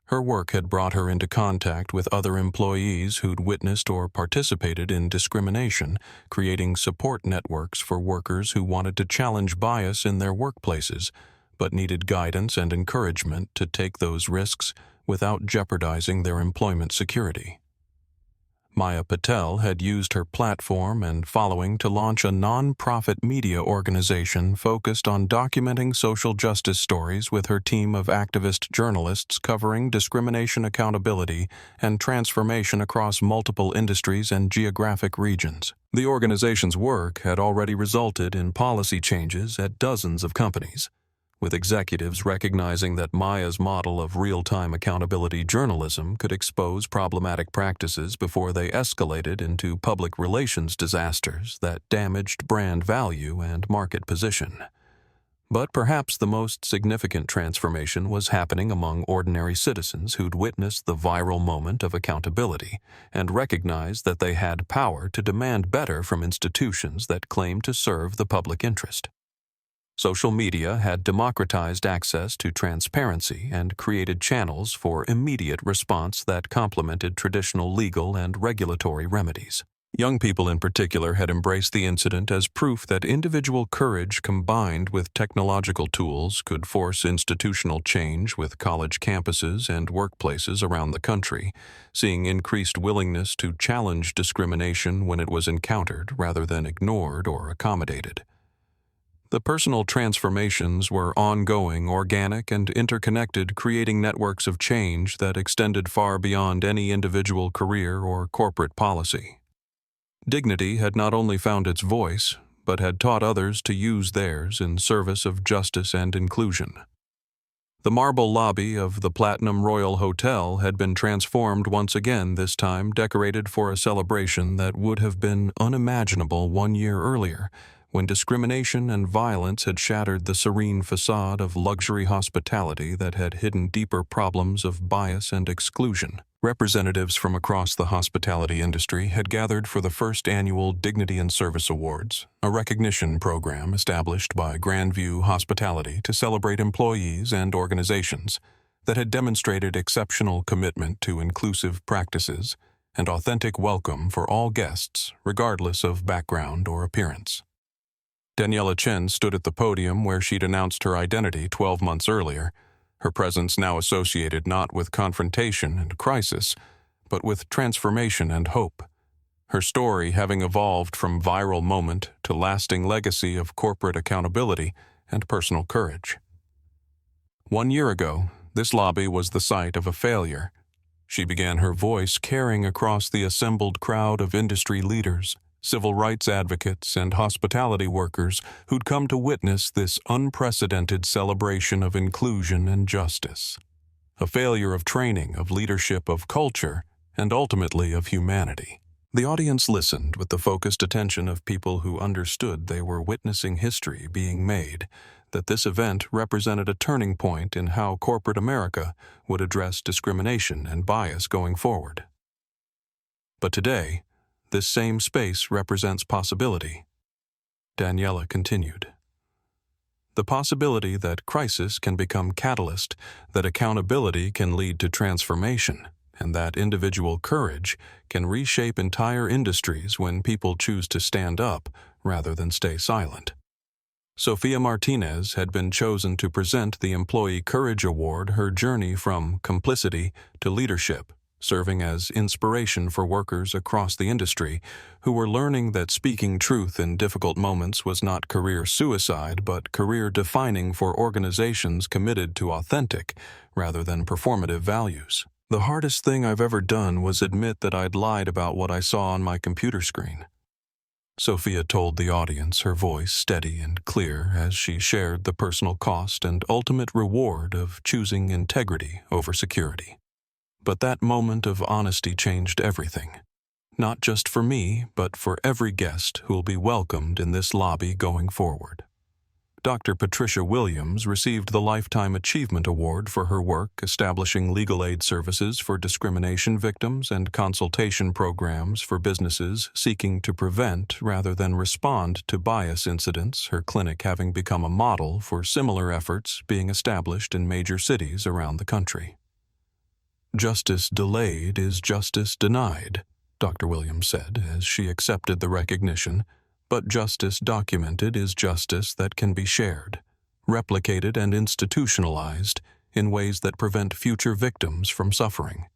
Her work had brought her into contact with other employees who'd witnessed or participated in discrimination, creating support networks for workers who wanted to challenge bias in their workplaces, but needed guidance and encouragement to take those risks without jeopardizing their employment security. Maya Patel had used her platform and following to launch a non-profit media organization focused on documenting social justice stories with her team of activist journalists covering discrimination accountability and transformation across multiple industries and geographic regions. The organization's work had already resulted in policy changes at dozens of companies, with executives recognizing that Maya's model of real-time accountability journalism could expose problematic practices before they escalated into public relations disasters that damaged brand value and market position. But perhaps the most significant transformation was happening among ordinary citizens who'd witnessed the viral moment of accountability and recognized that they had power to demand better from institutions that claimed to serve the public interest. Social media had democratized access to transparency and created channels for immediate response that complemented traditional legal and regulatory remedies. Young people in particular had embraced the incident as proof that individual courage combined with technological tools could force institutional change with college campuses and workplaces around the country, seeing increased willingness to challenge discrimination when it was encountered rather than ignored or accommodated. The personal transformations were ongoing, organic, and interconnected, creating networks of change that extended far beyond any individual career or corporate policy. Dignity had not only found its voice, but had taught others to use theirs in service of justice and inclusion. The marble lobby of the Platinum Royal Hotel had been transformed once again, this time decorated for a celebration that would have been unimaginable 1 year earlier, when discrimination and violence had shattered the serene facade of luxury hospitality that had hidden deeper problems of bias and exclusion. Representatives from across the hospitality industry had gathered for the first annual Dignity and Service Awards, a recognition program established by Grandview Hospitality to celebrate employees and organizations that had demonstrated exceptional commitment to inclusive practices and authentic welcome for all guests, regardless of background or appearance. Daniela Chen stood at the podium where she'd announced her identity 12 months earlier, her presence now associated not with confrontation and crisis, but with transformation and hope, her story having evolved from viral moment to lasting legacy of corporate accountability and personal courage. 1 year ago, this lobby was the site of a failure. She began her voice carrying across the assembled crowd of industry leaders, civil rights advocates, and hospitality workers who'd come to witness this unprecedented celebration of inclusion and justice. A failure of training, of leadership, of culture, and ultimately of humanity. The audience listened with the focused attention of people who understood they were witnessing history being made, that this event represented a turning point in how corporate America would address discrimination and bias going forward. But today, this same space represents possibility. Daniela continued. The possibility that crisis can become catalyst, that accountability can lead to transformation, and that individual courage can reshape entire industries when people choose to stand up rather than stay silent. Sophia Martinez had been chosen to present the Employee Courage Award, her journey from complicity to leadership, serving as inspiration for workers across the industry who were learning that speaking truth in difficult moments was not career suicide but career defining for organizations committed to authentic rather than performative values. The hardest thing I've ever done was admit that I'd lied about what I saw on my computer screen. Sophia told the audience, her voice steady and clear as she shared the personal cost and ultimate reward of choosing integrity over security. But that moment of honesty changed everything, not just for me, but for every guest who'll be welcomed in this lobby going forward. Dr. Patricia Williams received the Lifetime Achievement Award for her work establishing legal aid services for discrimination victims and consultation programs for businesses seeking to prevent rather than respond to bias incidents, her clinic having become a model for similar efforts being established in major cities around the country. Justice delayed is justice denied, Dr. Williams said as she accepted the recognition, but justice documented is justice that can be shared, replicated, and institutionalized in ways that prevent future victims from suffering.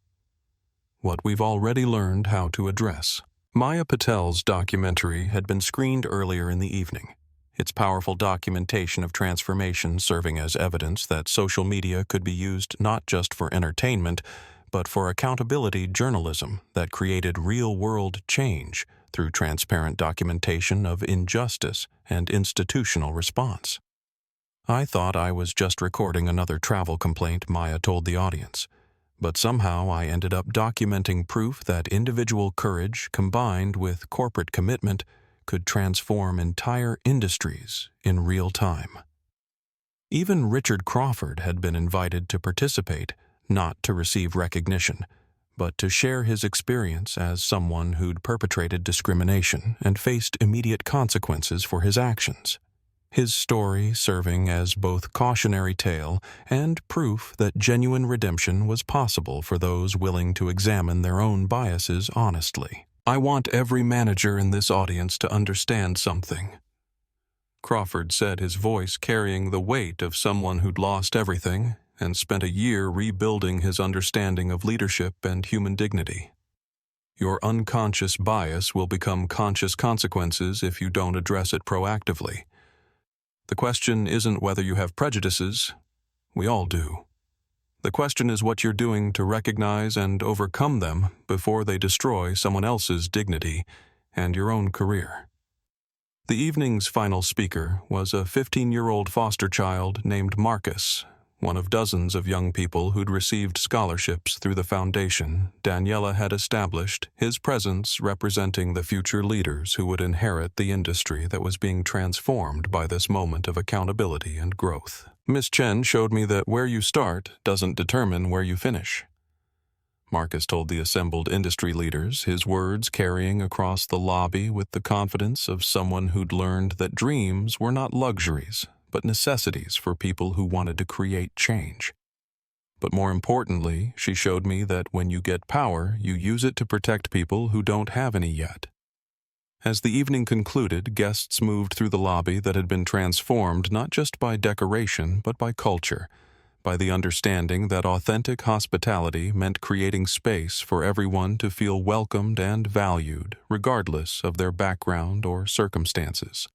What we've already learned how to address. Maya Patel's documentary had been screened earlier in the evening, its powerful documentation of transformation serving as evidence that social media could be used not just for entertainment, but for accountability journalism that created real-world change through transparent documentation of injustice and institutional response. I thought I was just recording another travel complaint, Maya told the audience, but somehow I ended up documenting proof that individual courage combined with corporate commitment could transform entire industries in real time. Even Richard Crawford had been invited to participate, not to receive recognition, but to share his experience as someone who'd perpetrated discrimination and faced immediate consequences for his actions. His story serving as both cautionary tale and proof that genuine redemption was possible for those willing to examine their own biases honestly. I want every manager in this audience to understand something. Crawford said, his voice carrying the weight of someone who'd lost everything and spent a year rebuilding his understanding of leadership and human dignity. Your unconscious bias will become conscious consequences if you don't address it proactively. The question isn't whether you have prejudices. We all do. The question is what you're doing to recognize and overcome them before they destroy someone else's dignity and your own career. The evening's final speaker was a 15-year-old foster child named Marcus, one of dozens of young people who'd received scholarships through the foundation Daniela had established, his presence representing the future leaders who would inherit the industry that was being transformed by this moment of accountability and growth. Miss Chen showed me that where you start doesn't determine where you finish. Marcus told the assembled industry leaders, his words carrying across the lobby with the confidence of someone who'd learned that dreams were not luxuries, but necessities for people who wanted to create change. But more importantly, she showed me that when you get power, you use it to protect people who don't have any yet. As the evening concluded, guests moved through the lobby that had been transformed not just by decoration, but by culture, by the understanding that authentic hospitality meant creating space for everyone to feel welcomed and valued, regardless of their background or circumstances.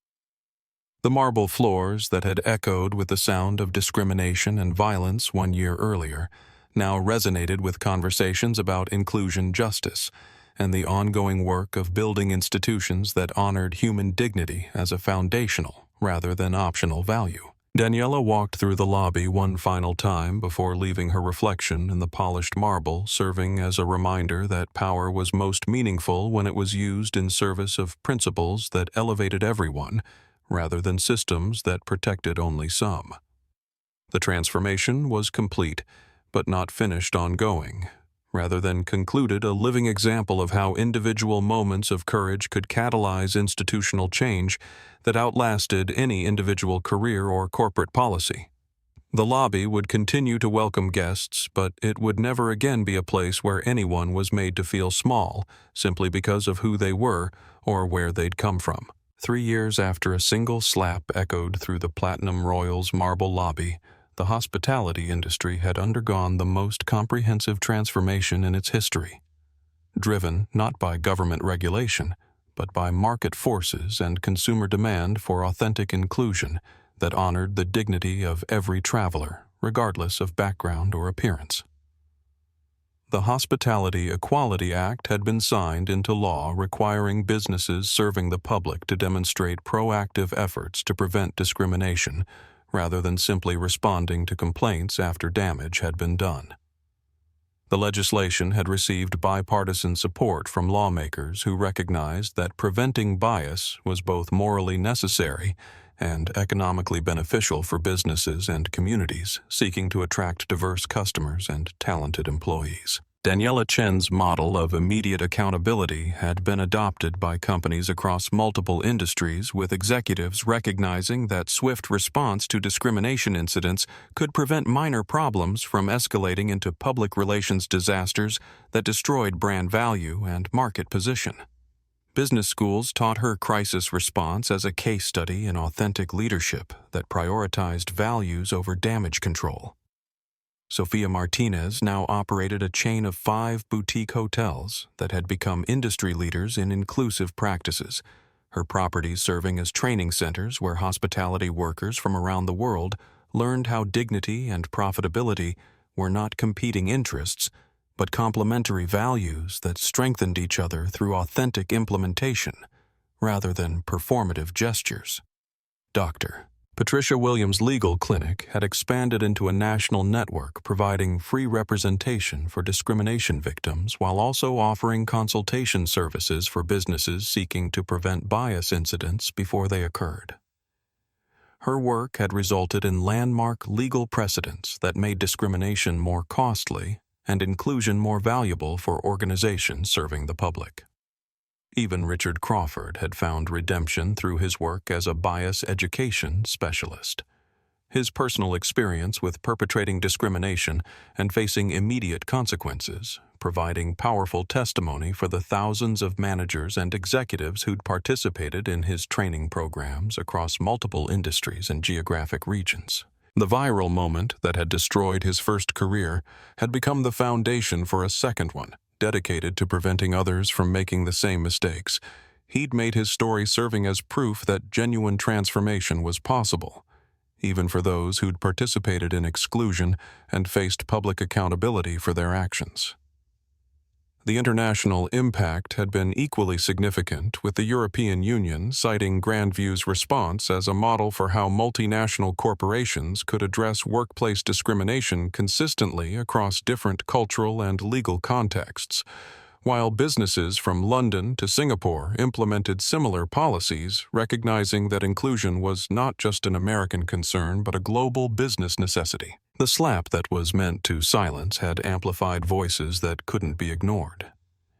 The marble floors that had echoed with the sound of discrimination and violence 1 year earlier now resonated with conversations about inclusion justice and the ongoing work of building institutions that honored human dignity as a foundational rather than optional value. Daniela walked through the lobby one final time before leaving her reflection in the polished marble, serving as a reminder that power was most meaningful when it was used in service of principles that elevated everyone, rather than systems that protected only some. The transformation was complete, but not finished ongoing, rather than concluded a living example of how individual moments of courage could catalyze institutional change that outlasted any individual career or corporate policy. The lobby would continue to welcome guests, but it would never again be a place where anyone was made to feel small simply because of who they were or where they'd come from. 3 years after a single slap echoed through the Platinum Royal's marble lobby, the hospitality industry had undergone the most comprehensive transformation in its history. Driven not by government regulation, but by market forces and consumer demand for authentic inclusion that honored the dignity of every traveler, regardless of background or appearance. The Hospitality Equality Act had been signed into law, requiring businesses serving the public to demonstrate proactive efforts to prevent discrimination, rather than simply responding to complaints after damage had been done. The legislation had received bipartisan support from lawmakers who recognized that preventing bias was both morally necessary and economically beneficial for businesses and communities seeking to attract diverse customers and talented employees. Daniela Chen's model of immediate accountability had been adopted by companies across multiple industries, with executives recognizing that swift response to discrimination incidents could prevent minor problems from escalating into public relations disasters that destroyed brand value and market position. Business schools taught her crisis response as a case study in authentic leadership that prioritized values over damage control. Sophia Martinez now operated a chain of 5 boutique hotels that had become industry leaders in inclusive practices, her properties serving as training centers where hospitality workers from around the world learned how dignity and profitability were not competing interests, but complementary values that strengthened each other through authentic implementation rather than performative gestures. Dr. Patricia Williams' legal clinic had expanded into a national network providing free representation for discrimination victims while also offering consultation services for businesses seeking to prevent bias incidents before they occurred. Her work had resulted in landmark legal precedents that made discrimination more costly and inclusion more valuable for organizations serving the public. Even Richard Crawford had found redemption through his work as a bias education specialist. His personal experience with perpetrating discrimination and facing immediate consequences providing powerful testimony for the thousands of managers and executives who'd participated in his training programs across multiple industries and geographic regions. The viral moment that had destroyed his first career had become the foundation for a second one, dedicated to preventing others from making the same mistakes. He'd made his story serving as proof that genuine transformation was possible, even for those who'd participated in exclusion and faced public accountability for their actions. The international impact had been equally significant, with the European Union citing Grandview's response as a model for how multinational corporations could address workplace discrimination consistently across different cultural and legal contexts, while businesses from London to Singapore implemented similar policies, recognizing that inclusion was not just an American concern but a global business necessity. The slap that was meant to silence had amplified voices that couldn't be ignored,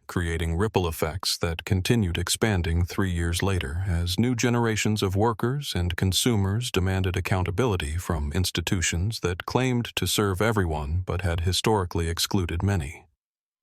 creating ripple effects that continued expanding 3 years later as new generations of workers and consumers demanded accountability from institutions that claimed to serve everyone but had historically excluded many.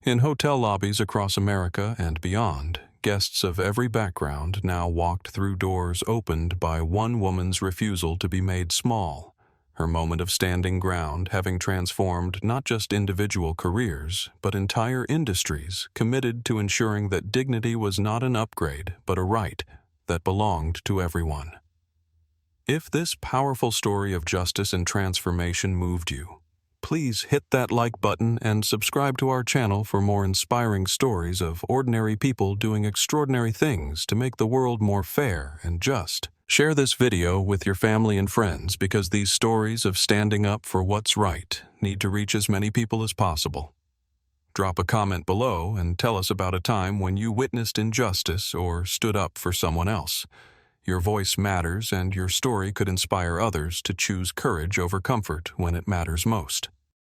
In hotel lobbies across America and beyond, guests of every background now walked through doors opened by one woman's refusal to be made small, her moment of standing ground having transformed not just individual careers, but entire industries committed to ensuring that dignity was not an upgrade, but a right that belonged to everyone. If this powerful story of justice and transformation moved you, please hit that like button and subscribe to our channel for more inspiring stories of ordinary people doing extraordinary things to make the world more fair and just. Share this video with your family and friends because these stories of standing up for what's right need to reach as many people as possible. Drop a comment below and tell us about a time when you witnessed injustice or stood up for someone else. Your voice matters, and your story could inspire others to choose courage over comfort when it matters most.